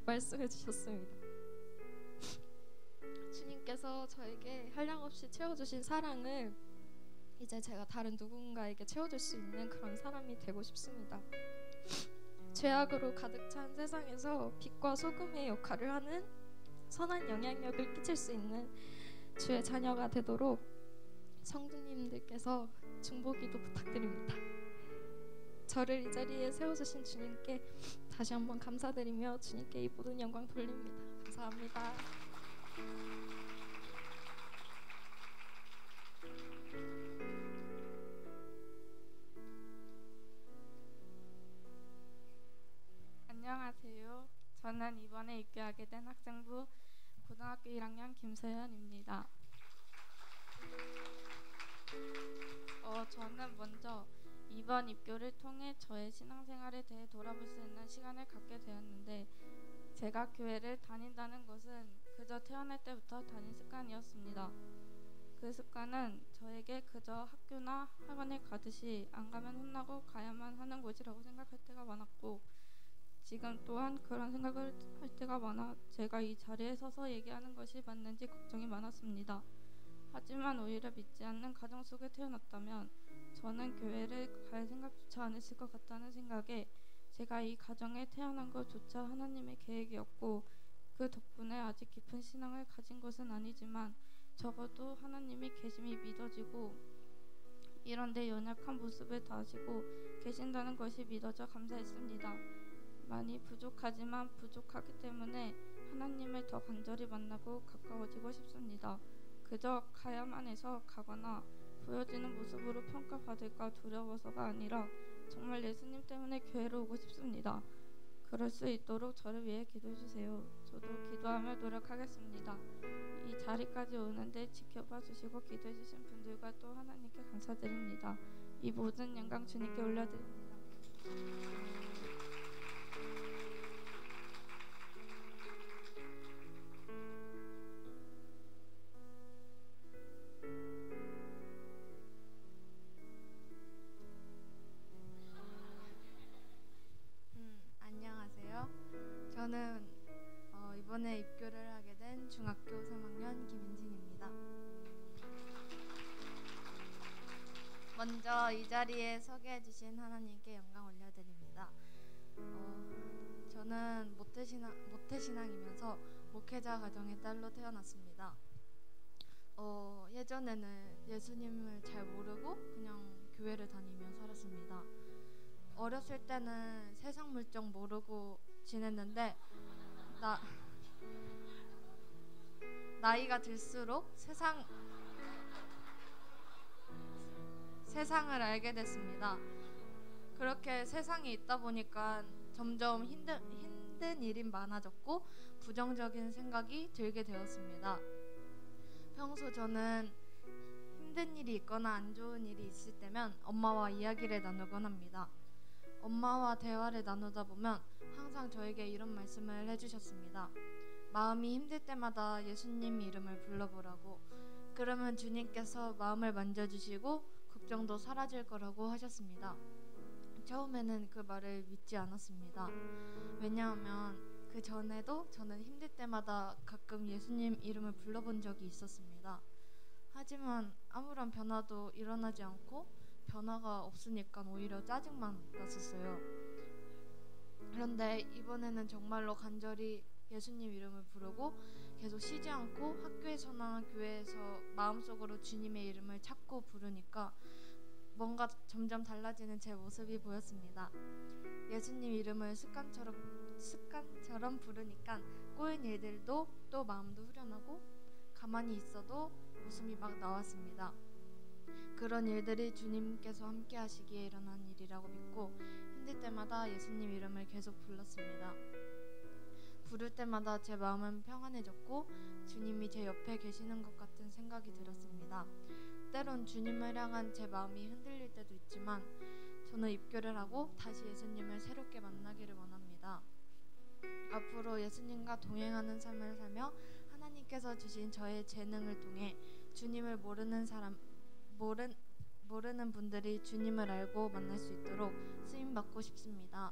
말씀해 주셨습니다. 주님께서 저에게 한량없이 채워주신 사랑을 이제 제가 다른 누군가에게 채워줄 수 있는 그런 사람이 되고 싶습니다. 죄악으로 가득 찬 세상에서 빛과 소금의 역할을 하는 선한 영향력을 끼칠 수 있는 주의 자녀가 되도록 성도님들께서 중보기도 부탁드립니다. 저를 이 자리에 세워주신 주님께 다시 한번 감사드리며 주님께 이 모든 영광 돌립니다. 감사합니다. 안녕하세요. 저는 이번에 입교하게 된 학생부 고등학교 1학년 김서연입니다. 저는 먼저 이번 입교를 통해 저의 신앙생활에 대해 돌아볼 수 있는 시간을 갖게 되었는데, 제가 교회를 다닌다는 것은 그저 태어날 때부터 다닌 습관이었습니다. 그 습관은 저에게 그저 학교나 학원에 가듯이 안 가면 혼나고 가야만 하는 곳이라고 생각할 때가 많았고, 지금 또한 그런 생각을 할 때가 많아 제가 이 자리에 서서 얘기하는 것이 맞는지 걱정이 많았습니다. 하지만 오히려 믿지 않는 가정 속에 태어났다면 저는 교회를 갈 생각조차 안 했을 것 같다는 생각에, 제가 이 가정에 태어난 것조차 하나님의 계획이었고 그 덕분에 아직 깊은 신앙을 가진 것은 아니지만 적어도 하나님이 계심이 믿어지고 이런 내 연약한 모습을 다하시고 계신다는 것이 믿어져 감사했습니다. 많이 부족하지만 부족하기 때문에 하나님을 더 간절히 만나고 가까워지고 싶습니다. 그저 가야만 해서 가거나 보여지는 모습으로 평가받을까 두려워서가 아니라 정말 예수님 때문에 교회로 오고 싶습니다. 그럴 수 있도록 저를 위해 기도해 주세요. 저도 기도하며 노력하겠습니다. 이 자리까지 오는데 지켜봐 주시고 기도해 주신 분들과 또 하나님께 감사드립니다. 이 모든 영광 주님께 올려드립니다. 안녕하세요. 저는 이번에 입교를 하게 된 중학교 3학년 먼저 이 자리에 서게 해주신 하나님께 영광 올려드립니다. 저는 모태신앙이면서 목회자 가정의 딸로 태어났습니다. 예전에는 예수님을 잘 모르고 그냥 교회를 다니며 살았습니다. 어렸을 때는 세상 물정 모르고 지냈는데 나이가 들수록 세상을 알게 됐습니다. 그렇게 세상에 있다 보니까 점점 힘든 일이 많아졌고 부정적인 생각이 들게 되었습니다. 평소 저는 힘든 일이 있거나 안 좋은 일이 있을 때면 엄마와 이야기를 나누곤 합니다. 엄마와 대화를 나누다 보면 항상 저에게 이런 말씀을 해주셨습니다. 마음이 힘들 때마다 예수님 이름을 불러보라고. 그러면 주님께서 마음을 만져주시고 걱정도 사라질 거라고 하셨습니다. 처음에는 그 말을 믿지 않았습니다. 왜냐하면 그 전에도 저는 힘들 때마다 가끔 예수님 이름을 불러본 적이 있었습니다. 하지만 아무런 변화도 일어나지 않고 변화가 없으니까 오히려 짜증만 났었어요. 그런데 이번에는 정말로 간절히 예수님 이름을 부르고 계속 쉬지 않고 학교에서나 교회에서 마음속으로 주님의 이름을 찾고 부르니까 뭔가 점점 달라지는 제 모습이 보였습니다. 예수님 이름을 습관처럼 부르니까 꼬인 일들도 또 마음도 후련하고 가만히 있어도 웃음이 막 나왔습니다. 그런 일들이 주님께서 함께 하시기에 일어난 일이라고 믿고 힘들 때마다 예수님 이름을 계속 불렀습니다. 부를 때마다 제 마음은 평안해졌고 주님이 제 옆에 계시는 것 같은 생각이 들었습니다. 때론 주님을 향한 제 마음이 흔들릴 때도 있지만 저는 입교를 하고 다시 예수님을 새롭게 만나기를 원합니다. 앞으로 예수님과 동행하는 삶을 살며 하나님께서 주신 저의 재능을 통해 주님을 모르는 분들이 주님을 알고 만날 수 있도록 쓰임받고 싶습니다.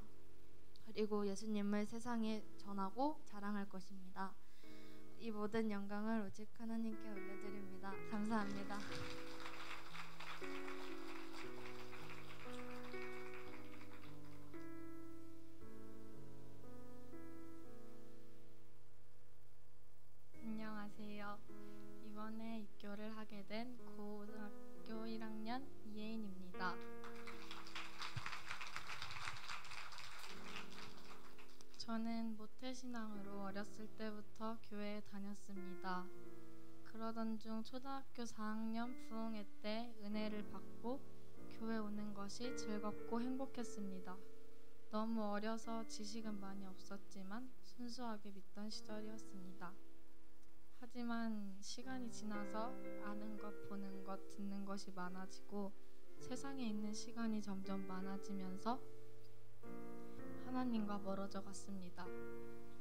그리고 예수님을 세상에 전하고 자랑할 것입니다. 이 모든 영광을 오직 하나님께 올려드립니다. 감사합니다. 안녕하세요. 이번에 입교를 하게 된 고등학교 1학년 이혜인입니다. 저는 모태신앙으로 어렸을 때부터 교회에 다녔습니다. 그러던 중 초등학교 4학년 부흥회 때 은혜를 받고 교회 오는 것이 즐겁고 행복했습니다. 너무 어려서 지식은 많이 없었지만 순수하게 믿던 시절이었습니다. 하지만 시간이 지나서 아는 것, 보는 것, 듣는 것이 많아지고 세상에 있는 시간이 점점 많아지면서 하나님과 멀어져 갔습니다.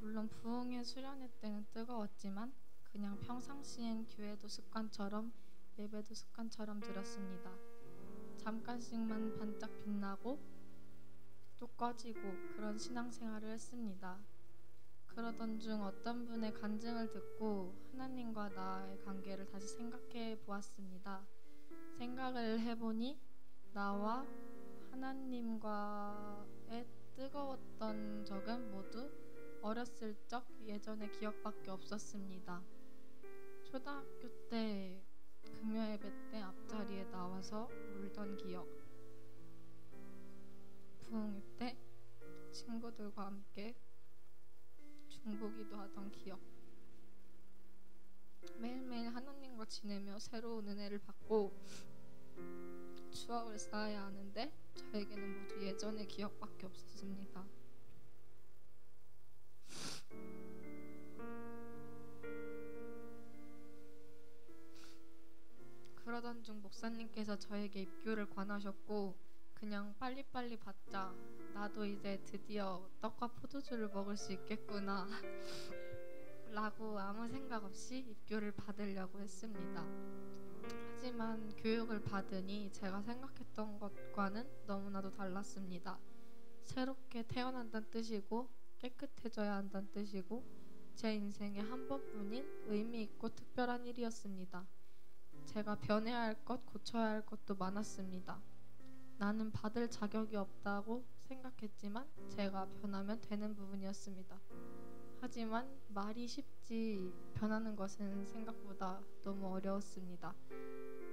물론 부흥회 수련회 때는 뜨거웠지만 그냥 평상시엔 교회도 습관처럼 예배도 습관처럼 드렸습니다. 잠깐씩만 반짝 빛나고 또 꺼지고 그런 신앙생활을 했습니다. 그러던 중 어떤 분의 간증을 듣고 하나님과 나의 관계를 다시 생각해 보았습니다. 생각을 해보니 나와 하나님과의 뜨거웠던 적은 모두 어렸을 적 예전의 기억밖에 없었습니다. 초등학교 때 금요 예배 때 앞자리에 나와서 울던 기억, 부흥회 때 친구들과 함께 중보기도 하던 기억, 매일매일 하나님과 지내며 새로운 은혜를 받고 추억을 쌓아야 하는데 저에게는 모두 예전의 기억밖에 없었습니다. 그러던 중 목사님께서 저에게 입교를 권하셨고 그냥 빨리빨리 받자, 나도 이제 드디어 떡과 포도주를 먹을 수 있겠구나 라고 아무 생각 없이 입교를 받으려고 했습니다. 하지만 교육을 받으니 제가 생각했던 것과는 너무나도 달랐습니다. 새롭게 태어난다는 뜻이고 깨끗해져야 한다는 뜻이고 제 인생의 한 번뿐인 의미 있고 특별한 일이었습니다. 제가 변해야 할 것, 고쳐야 할 것도 많았습니다. 나는 받을 자격이 없다고 생각했지만 제가 변하면 되는 부분이었습니다. 하지만 말이 쉽지 변하는 것은 생각보다 너무 어려웠습니다.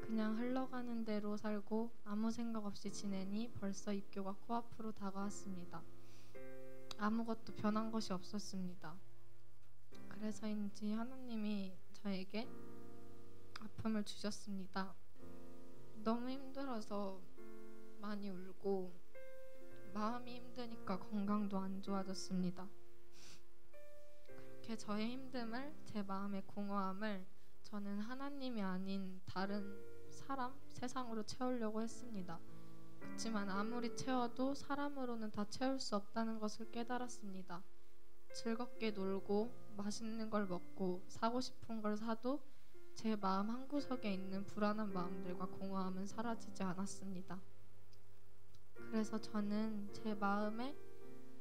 그냥 흘러가는 대로 살고 아무 생각 없이 지내니 벌써 입교가 코앞으로 다가왔습니다. 아무것도 변한 것이 없었습니다. 그래서인지 하나님이 저에게 아픔을 주셨습니다. 너무 힘들어서 많이 울고 마음이 힘드니까 건강도 안 좋아졌습니다. 그렇게 저의 힘듦을, 제 마음의 공허함을 저는 하나님이 아닌 다른 사람, 세상으로 채우려고 했습니다. 그렇지만 아무리 채워도 사람으로는 다 채울 수 없다는 것을 깨달았습니다. 즐겁게 놀고 맛있는 걸 먹고 사고 싶은 걸 사도 제 마음 한구석에 있는 불안한 마음들과 공허함은 사라지지 않았습니다. 그래서 저는 제 마음에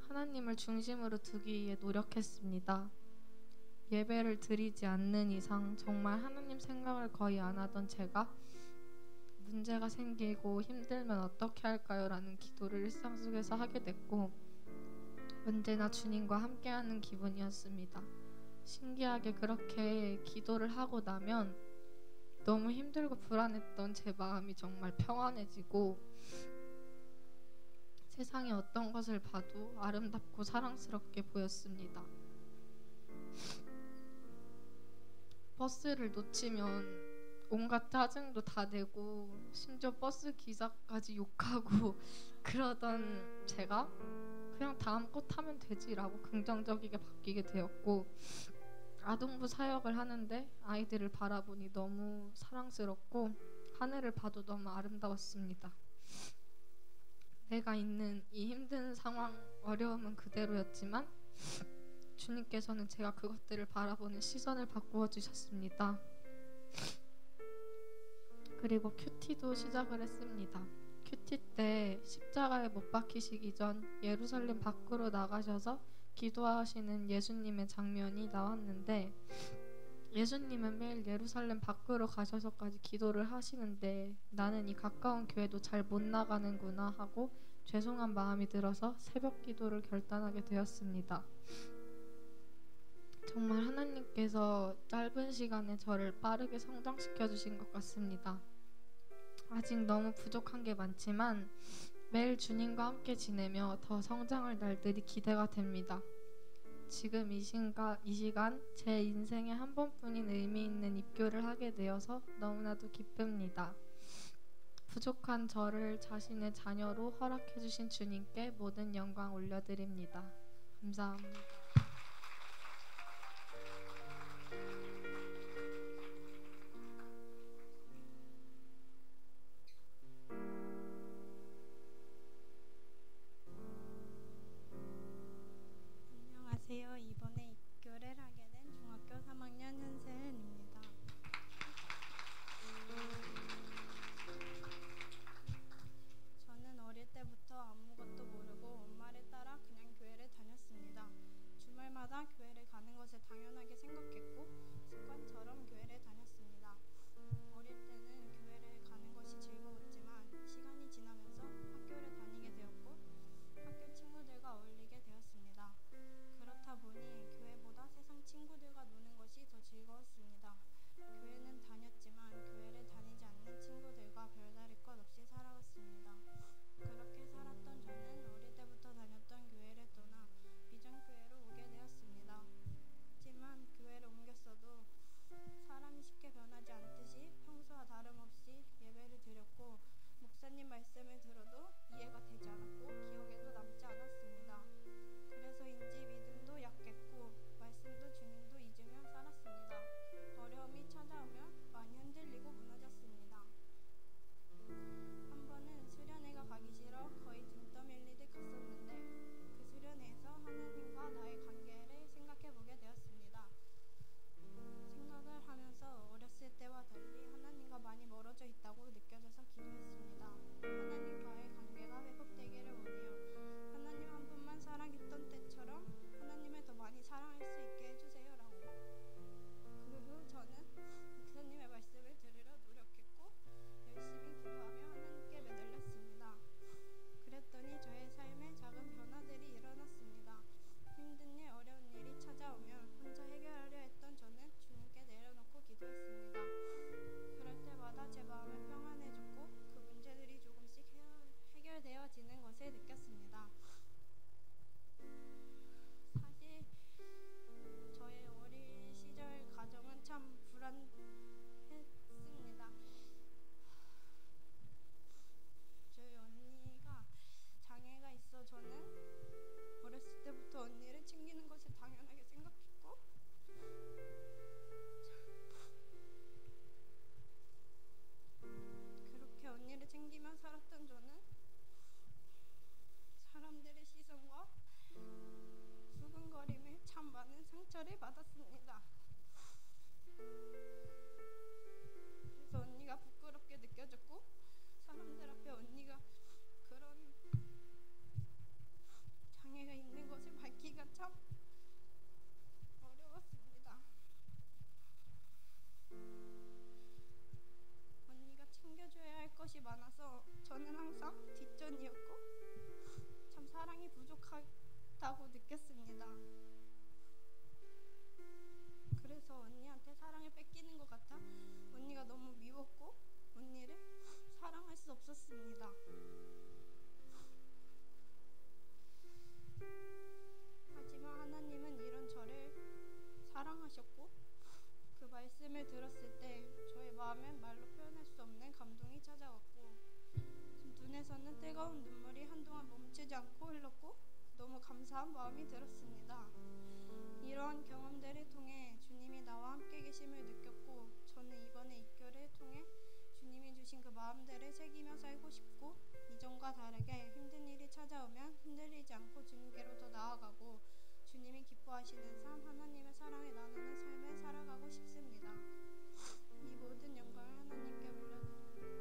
하나님을 중심으로 두기 위해 노력했습니다. 예배를 드리지 않는 이상 정말 하나님 생각을 거의 안 하던 제가 문제가 생기고 힘들면 어떻게 할까요? 라는 기도를 일상 속에서 하게 됐고 언제나 주님과 함께하는 기분이었습니다. 신기하게 그렇게 기도를 하고 나면 너무 힘들고 불안했던 제 마음이 정말 평안해지고 세상에 어떤 것을 봐도 아름답고 사랑스럽게 보였습니다. 버스를 놓치면 온갖 짜증도 다 내고 심지어 버스 기사까지 욕하고 그러던 제가 그냥 다음 거 타면 되지라고 긍정적이게 바뀌게 되었고 아동부 사역을 하는데 아이들을 바라보니 너무 사랑스럽고 하늘을 봐도 너무 아름다웠습니다. 내가 있는 이 힘든 상황, 어려움은 그대로였지만 주님께서는 제가 그것들을 바라보는 시선을 바꾸어 주셨습니다. 그리고 큐티도 시작을 했습니다. 큐티 때 십자가에 못 박히시기 전 예루살렘 밖으로 나가셔서 기도하시는 예수님의 장면이 나왔는데 예수님은 매일 예루살렘 밖으로 가셔서까지 기도를 하시는데 나는 이 가까운 교회도 잘 못 나가는구나 하고 죄송한 마음이 들어서 새벽 기도를 결단하게 되었습니다. 정말 하나님께서 짧은 시간에 저를 빠르게 성장시켜 주신 것 같습니다. 아직 너무 부족한 게 많지만 매일 주님과 함께 지내며 더 성장할 날들이 기대가 됩니다. 지금 이 시간 제 인생에 한 번뿐인 의미 있는 입교를 하게 되어서 너무나도 기쁩니다. 부족한 저를 자신의 자녀로 허락해 주신 주님께 모든 영광 올려드립니다. 감사합니다. 안녕하세요. 이번에 입교를 하게 된 중학교 3학년 현세은입니다. 저는 어릴 때부터 아무것도 모르고 엄마를 따라 그냥 교회를 다녔습니다. 말씀을 들었을 때 저의 마음엔 말로 표현할 수 없는 감동이 찾아왔고 눈에서는 뜨거운 눈물이 한동안 멈추지 않고 흘렀고 너무 감사한 마음이 들었습니다. 이러한 경험들을 통해 주님이 나와 함께 계심을 느꼈고 저는 이번에 입교를 통해 주님이 주신 그 마음들을 새기며 살고 싶고 이전과 다르게 힘든 일이 찾아오면 흔들리지 않고 주님께로 더 나아가고 주님이 기뻐하시는 삶, 하나님의 사랑을 나누는 삶을 살아가고 싶습니다. 이 모든 영광을 하나님께 올려드립니다.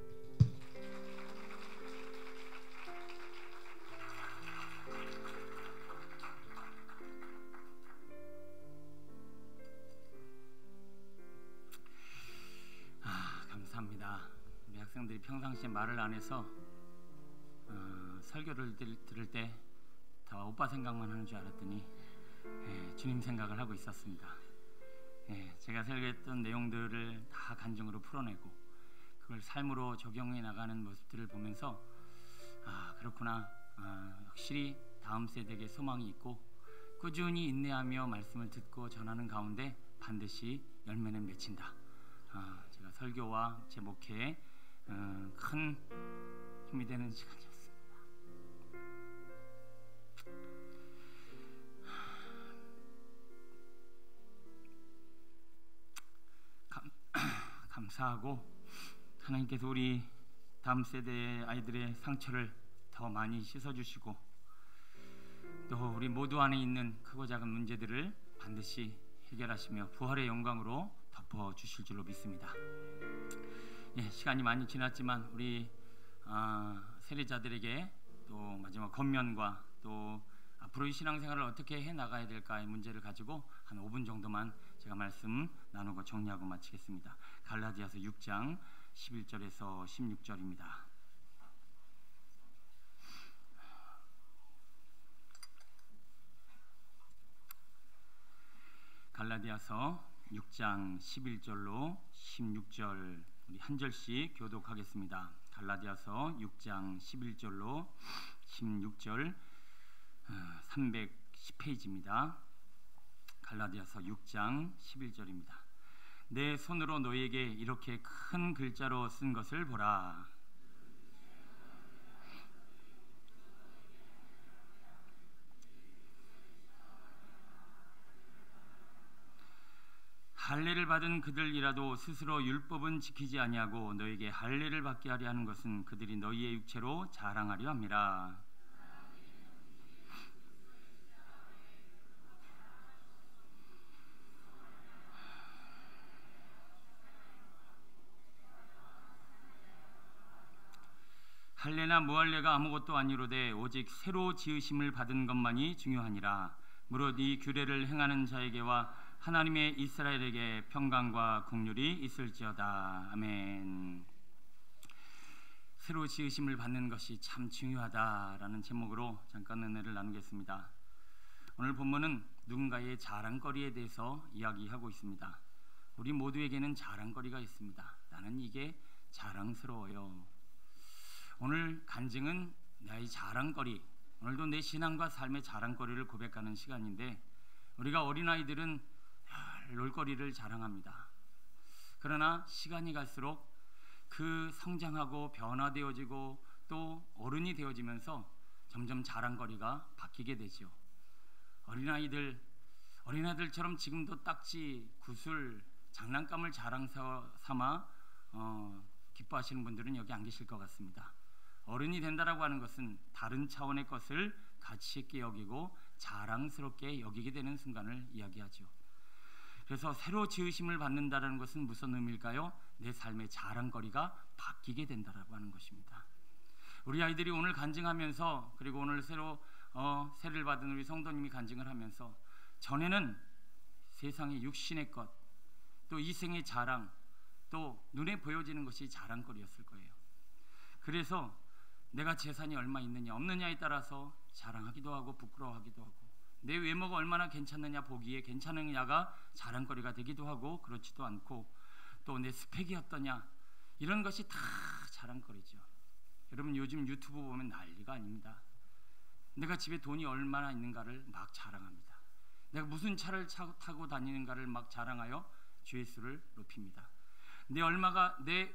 감사합니다. 우리 학생들이 평상시에 말을 안 해서 설교를 들을 때 다 오빠 생각만 하는 줄 알았더니 주님 생각을 하고 있었습니다. 제가 설교했던 내용들을 다 간증으로 풀어내고 그걸 삶으로 적용해 나가는 모습들을 보면서 그렇구나, 확실히 다음 세대에게 소망이 있고 꾸준히 인내하며 말씀을 듣고 전하는 가운데 반드시 열매는 맺힌다. 제가 설교와 제 목회에 큰 힘이 되는 시간이었습니다. 감사하고 하나님께서 우리 다음 세대의 아이들의 상처를 더 많이 씻어주시고 또 우리 모두 안에 있는 크고 작은 문제들을 반드시 해결하시며 부활의 영광으로 덮어주실 줄로 믿습니다. 시간이 많이 지났지만 우리 세례자들에게 또 마지막 권면과 또 앞으로 이 신앙생활을 어떻게 해나가야 될까의 문제를 가지고 한 5분 정도만 제가 말씀 나누고 정리하고 마치겠습니다. 갈라디아서 6장 11절에서 16절입니다. 갈라디아서 6장 11절로 16절 우리 한 절씩 교독하겠습니다. 갈라디아서 6장 11절로 16절 310페이지입니다. 갈라디아서 6장 11절입니다. 내 손으로 너에게 이렇게 큰 글자로 쓴 것을 보라. 할례를 받은 그들이라도 스스로 율법은 지키지 아니하고 너에게 할례를 받게 하려 하는 것은 그들이 너희의 육체로 자랑하려 함이라. 할례나 무할례가 아무것도 아니로되 오직 새로 지으심을 받은 것만이 중요하니라. 무릇 이 규례를 행하는 자에게와 하나님의 이스라엘에게 평강과 긍휼이 있을지어다. 아멘. 새로 지으심을 받는 것이 참 중요하다라는 제목으로 잠깐 은혜를 나누겠습니다. 오늘 본문은 누군가의 자랑거리에 대해서 이야기하고 있습니다. 우리 모두에게는 자랑거리가 있습니다. 나는 이게 자랑스러워요. 오늘 간증은 나의 자랑거리, 오늘도 내 신앙과 삶의 자랑거리를 고백하는 시간인데 우리가 어린아이들은 놀거리를 자랑합니다. 그러나 시간이 갈수록 그 성장하고 변화되어지고 또 어른이 되어지면서 점점 자랑거리가 바뀌게 되죠. 어린아이들처럼 지금도 딱지, 구슬, 장난감을 자랑 삼아 기뻐하시는 분들은 여기 안 계실 것 같습니다. 어른이 된다라고 하는 것은 다른 차원의 것을 가치 있게 여기고 자랑스럽게 여기게 되는 순간을 이야기하죠. 그래서 새로 지으심을 받는다라는 것은 무슨 의미일까요? 내 삶의 자랑거리가 바뀌게 된다라고 하는 것입니다. 우리 아이들이 오늘 간증하면서 그리고 오늘 새로 세례를 받은 우리 성도님이 간증을 하면서 전에는 세상의 육신의 것, 또 이생의 자랑, 또 눈에 보여지는 것이 자랑거리였을 거예요. 그래서 내가 재산이 얼마 있느냐 없느냐에 따라서 자랑하기도 하고 부끄러워하기도 하고 내 외모가 얼마나 괜찮느냐 보기에 괜찮느냐가 자랑거리가 되기도 하고 그렇지도 않고 또 내 스펙이 어떠냐 이런 것이 다 자랑거리죠. 여러분 요즘 유튜브 보면 난리가 아닙니다. 내가 집에 돈이 얼마나 있는가를 막 자랑합니다. 내가 무슨 차를 타고 다니는가를 막 자랑하여 조회수를 높입니다. 내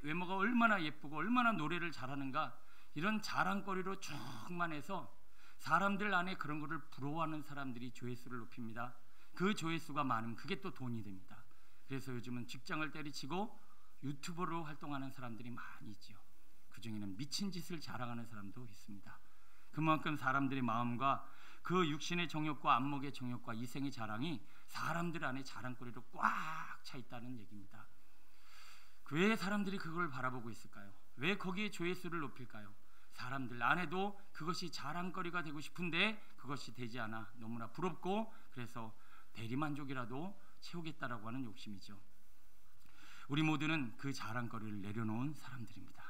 외모가 얼마나 예쁘고 얼마나 노래를 잘하는가, 이런 자랑거리로 충만해서 사람들 안에 그런 거를 부러워하는 사람들이 조회수를 높입니다. 그 조회수가 많으면 그게 또 돈이 됩니다. 그래서 요즘은 직장을 때리치고 유튜버로 활동하는 사람들이 많이 있죠. 그 중에는 미친 짓을 자랑하는 사람도 있습니다. 그만큼 사람들의 마음과 그 육신의 정욕과 안목의 정욕과 이생의 자랑이 사람들 안에 자랑거리로 꽉 차 있다는 얘기입니다. 왜 사람들이 그걸 바라보고 있을까요? 왜 거기에 조회수를 높일까요? 사람들 안에도 그것이 자랑거리가 되고 싶은데 그것이 되지 않아 너무나 부럽고, 그래서 대리만족이라도 채우겠다라고 하는 욕심이죠. 우리 모두는 그 자랑거리를 내려놓은 사람들입니다.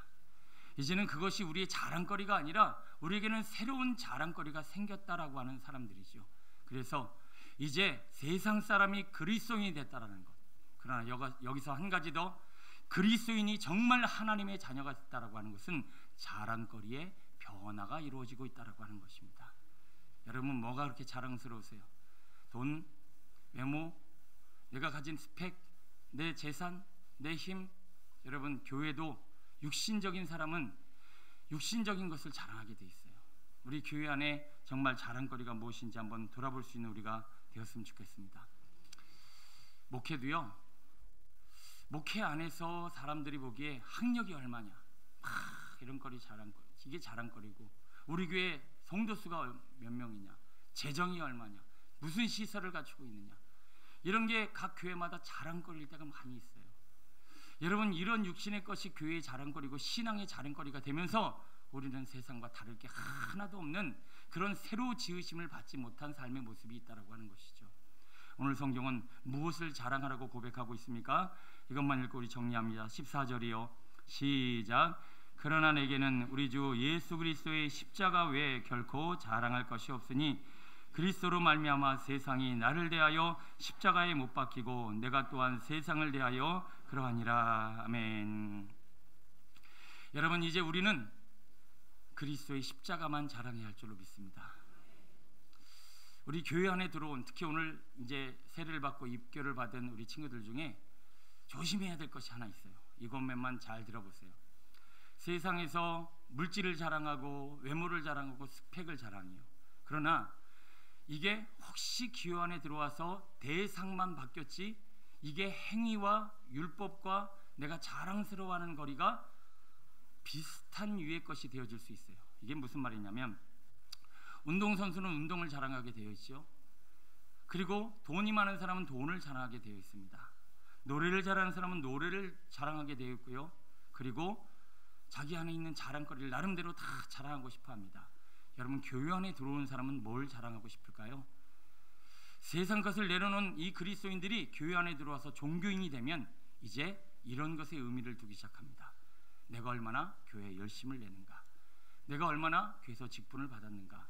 이제는 그것이 우리의 자랑거리가 아니라 우리에게는 새로운 자랑거리가 생겼다라고 하는 사람들이죠. 그래서 이제 세상 사람이 그리스도인이 됐다라는 것. 그러나 여기서 한 가지 더, 그리스도인이 정말 하나님의 자녀가 됐다라고 하는 것은 자랑거리의 변화가 이루어지고 있다라고 하는 것입니다. 여러분, 뭐가 그렇게 자랑스러우세요? 돈, 외모, 내가 가진 스펙, 내 재산, 내 힘. 여러분, 교회도 육신적인 사람은 육신적인 것을 자랑하게 돼 있어요. 우리 교회 안에 정말 자랑거리가 무엇인지 한번 돌아볼 수 있는 우리가 되었으면 좋겠습니다. 목회도요, 목회 안에서 사람들이 보기에 학력이 얼마냐, 이런 거리 자랑거리, 이게 자랑거리고, 우리 교회 성도 수가 몇 명이냐, 재정이 얼마냐, 무슨 시설을 갖추고 있느냐, 이런 게 각 교회마다 자랑거리일 때가 많이 있어요. 여러분, 이런 육신의 것이 교회의 자랑거리고 신앙의 자랑거리가 되면서 우리는 세상과 다를 게 하나도 없는 그런 새로 지으심을 받지 못한 삶의 모습이 있다라고 하는 것이죠. 오늘 성경은 무엇을 자랑하라고 고백하고 있습니까? 이것만 읽고 우리 정리합니다. 14절이요. 시작. 그러나 내게는 우리 주 예수 그리스도의 십자가 외에 결코 자랑할 것이 없으니 그리스도로 말미암아 세상이 나를 대하여 십자가에 못 박히고 내가 또한 세상을 대하여 그러하니라. 아멘. 여러분, 이제 우리는 그리스도의 십자가만 자랑해야 할 줄로 믿습니다. 우리 교회 안에 들어온, 특히 오늘 이제 세례를 받고 입교를 받은 우리 친구들 중에 조심해야 될 것이 하나 있어요. 이것만 잘 들어보세요. 세상에서 물질을 자랑하고 외모를 자랑하고 스펙을 자랑해요. 그러나 이게 혹시 기호 안에 들어와서 대상만 바뀌었지, 이게 행위와 율법과 내가 자랑스러워하는 거리가 비슷한 유의 것이 되어질 수 있어요. 이게 무슨 말이냐면, 운동선수는 운동을 자랑하게 되어 있죠. 그리고 돈이 많은 사람은 돈을 자랑하게 되어 있습니다. 노래를 잘하는 사람은 노래를 자랑하게 되어 있고요. 그리고 자기 안에 있는 자랑거리를 나름대로 다 자랑하고 싶어 합니다. 여러분, 교회 안에 들어온 사람은 뭘 자랑하고 싶을까요? 세상 것을 내려놓은 이 그리스도인들이 교회 안에 들어와서 종교인이 되면 이제 이런 것에 의미를 두기 시작합니다. 내가 얼마나 교회에 열심을 내는가, 내가 얼마나 교회에서 직분을 받았는가,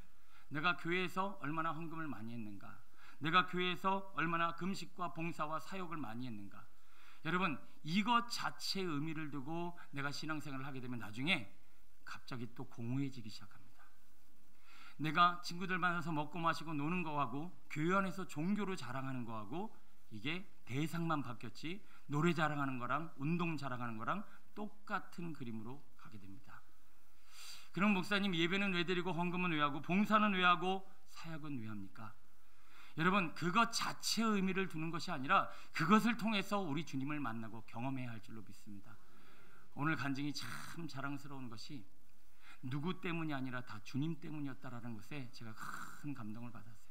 내가 교회에서 얼마나 헌금을 많이 했는가, 내가 교회에서 얼마나 금식과 봉사와 사역을 많이 했는가. 여러분, 이것 자체에 의미를 두고 내가 신앙생활을 하게 되면 나중에 갑자기 또 공허해지기 시작합니다. 내가 친구들 만나서 먹고 마시고 노는 거하고 교회 안에서 종교로 자랑하는 거하고 이게 대상만 바뀌었지, 노래 자랑하는 거랑 운동 자랑하는 거랑 똑같은 그림으로 가게 됩니다. 그럼 목사님, 예배는 왜 드리고 헌금은 왜 하고 봉사는 왜 하고 사역은 왜 합니까? 여러분, 그것 자체의 의미를 두는 것이 아니라 그것을 통해서 우리 주님을 만나고 경험해야 할 줄로 믿습니다. 오늘 간증이 참 자랑스러운 것이 누구 때문이 아니라 다 주님 때문이었다라는 것에 제가 큰 감동을 받았어요.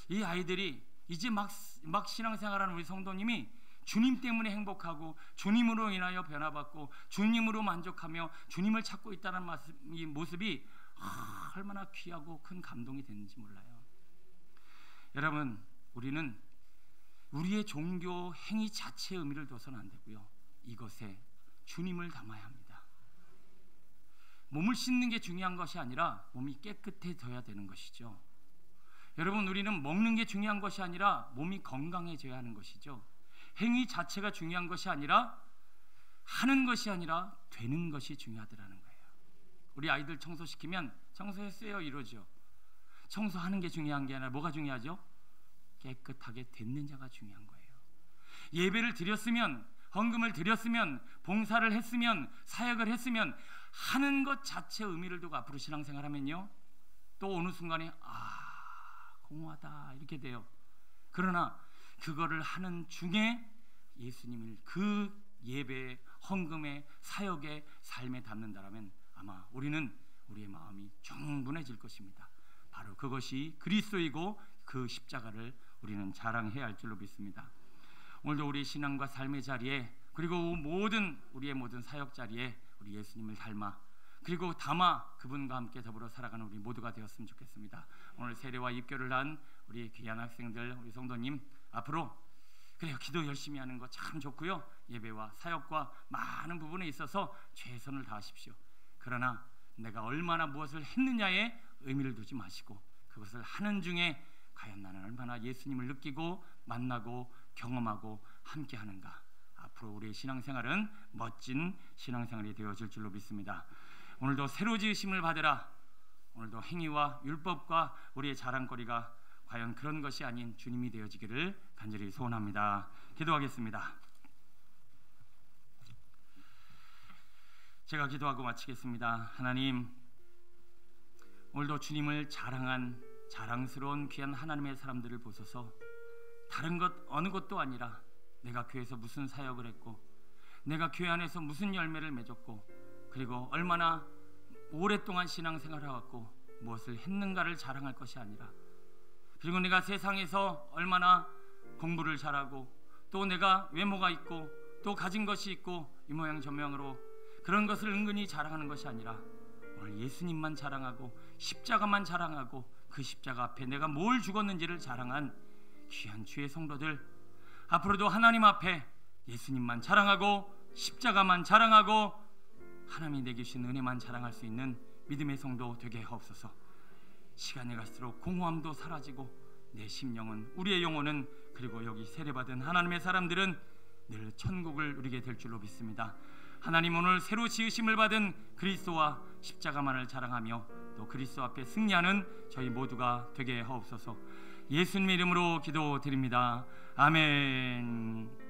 이 아이들이 이제 막 신앙생활하는 우리 성도님이 주님 때문에 행복하고 주님으로 인하여 변화받고 주님으로 만족하며 주님을 찾고 있다는 이 모습이 얼마나 귀하고 큰 감동이 됐는지 몰라요. 여러분, 우리는 우리의 종교 행위 자체의 의미를 둬서는 안 되고요, 이것에 주님을 담아야 합니다. 몸을 씻는 게 중요한 것이 아니라 몸이 깨끗해져야 되는 것이죠. 여러분, 우리는 먹는 게 중요한 것이 아니라 몸이 건강해져야 하는 것이죠. 행위 자체가 중요한 것이 아니라 하는 것이 아니라 되는 것이 중요하더라는 거예요. 우리 아이들 청소시키면 청소했어요 이러죠. 청소하는 게 중요한 게 아니라 뭐가 중요하죠? 깨끗하게 됐는 자가 중요한 거예요. 예배를 드렸으면, 헌금을 드렸으면, 봉사를 했으면, 사역을 했으면 하는 것 자체의 의미를 두고 앞으로 신앙생활하면요, 또 어느 순간에 공허하다 이렇게 돼요. 그러나 그거를 하는 중에 예수님을 그 예배에, 헌금에, 사역에, 삶에 담는다라면 아마 우리는 우리의 마음이 충분해질 것입니다. 바로 그것이 그리스도이고 그 십자가를 우리는 자랑해야 할 줄로 믿습니다. 오늘도 우리 신앙과 삶의 자리에, 그리고 우리의 모든 사역 자리에 우리 예수님을 닮아, 그리고 담아 그분과 함께 더불어 살아가는 우리 모두가 되었으면 좋겠습니다. 오늘 세례와 입교를 한 우리 귀한 학생들, 우리 성도님, 앞으로 그래요, 기도 열심히 하는 거 참 좋고요, 예배와 사역과 많은 부분에 있어서 최선을 다하십시오. 그러나 내가 얼마나 무엇을 했느냐에 의미를 두지 마시고 그것을 하는 중에 과연 나는 얼마나 예수님을 느끼고 만나고 경험하고 함께 하는가. 앞으로 우리의 신앙생활은 멋진 신앙생활이 되어질 줄로 믿습니다. 오늘도 새로 지으심을 받으라. 오늘도 행위와 율법과 우리의 자랑거리가 과연 그런 것이 아닌 주님이 되어지기를 간절히 소원합니다. 기도하겠습니다. 제가 기도하고 마치겠습니다. 하나님, 오늘도 주님을 자랑한 자랑스러운 귀한 하나님의 사람들을 보소서. 다른 것 어느 것도 아니라 내가 교회에서 무슨 사역을 했고, 내가 교회 안에서 무슨 열매를 맺었고, 그리고 얼마나 오랫동안 신앙생활을 해왔고 무엇을 했는가를 자랑할 것이 아니라, 그리고 내가 세상에서 얼마나 공부를 잘하고 또 내가 외모가 있고 또 가진 것이 있고 이 모양 저 모양으로 그런 것을 은근히 자랑하는 것이 아니라 오늘 예수님만 자랑하고 십자가만 자랑하고 그 십자가 앞에 내가 뭘 죽었는지를 자랑한 귀한 주의 성도들, 앞으로도 하나님 앞에 예수님만 자랑하고 십자가만 자랑하고 하나님이 내게 주신 은혜만 자랑할 수 있는 믿음의 성도 되게 하옵소서. 시간이 갈수록 공허함도 사라지고 내 심령은, 우리의 영혼은, 그리고 여기 세례받은 하나님의 사람들은 늘 천국을 누리게 될 줄로 믿습니다. 하나님, 오늘 새로 지으심을 받은 그리스도와 십자가만을 자랑하며 또 그리스도 앞에 승리하는 저희 모두가 되게 하옵소서. 예수님의 이름으로 기도드립니다. 아멘.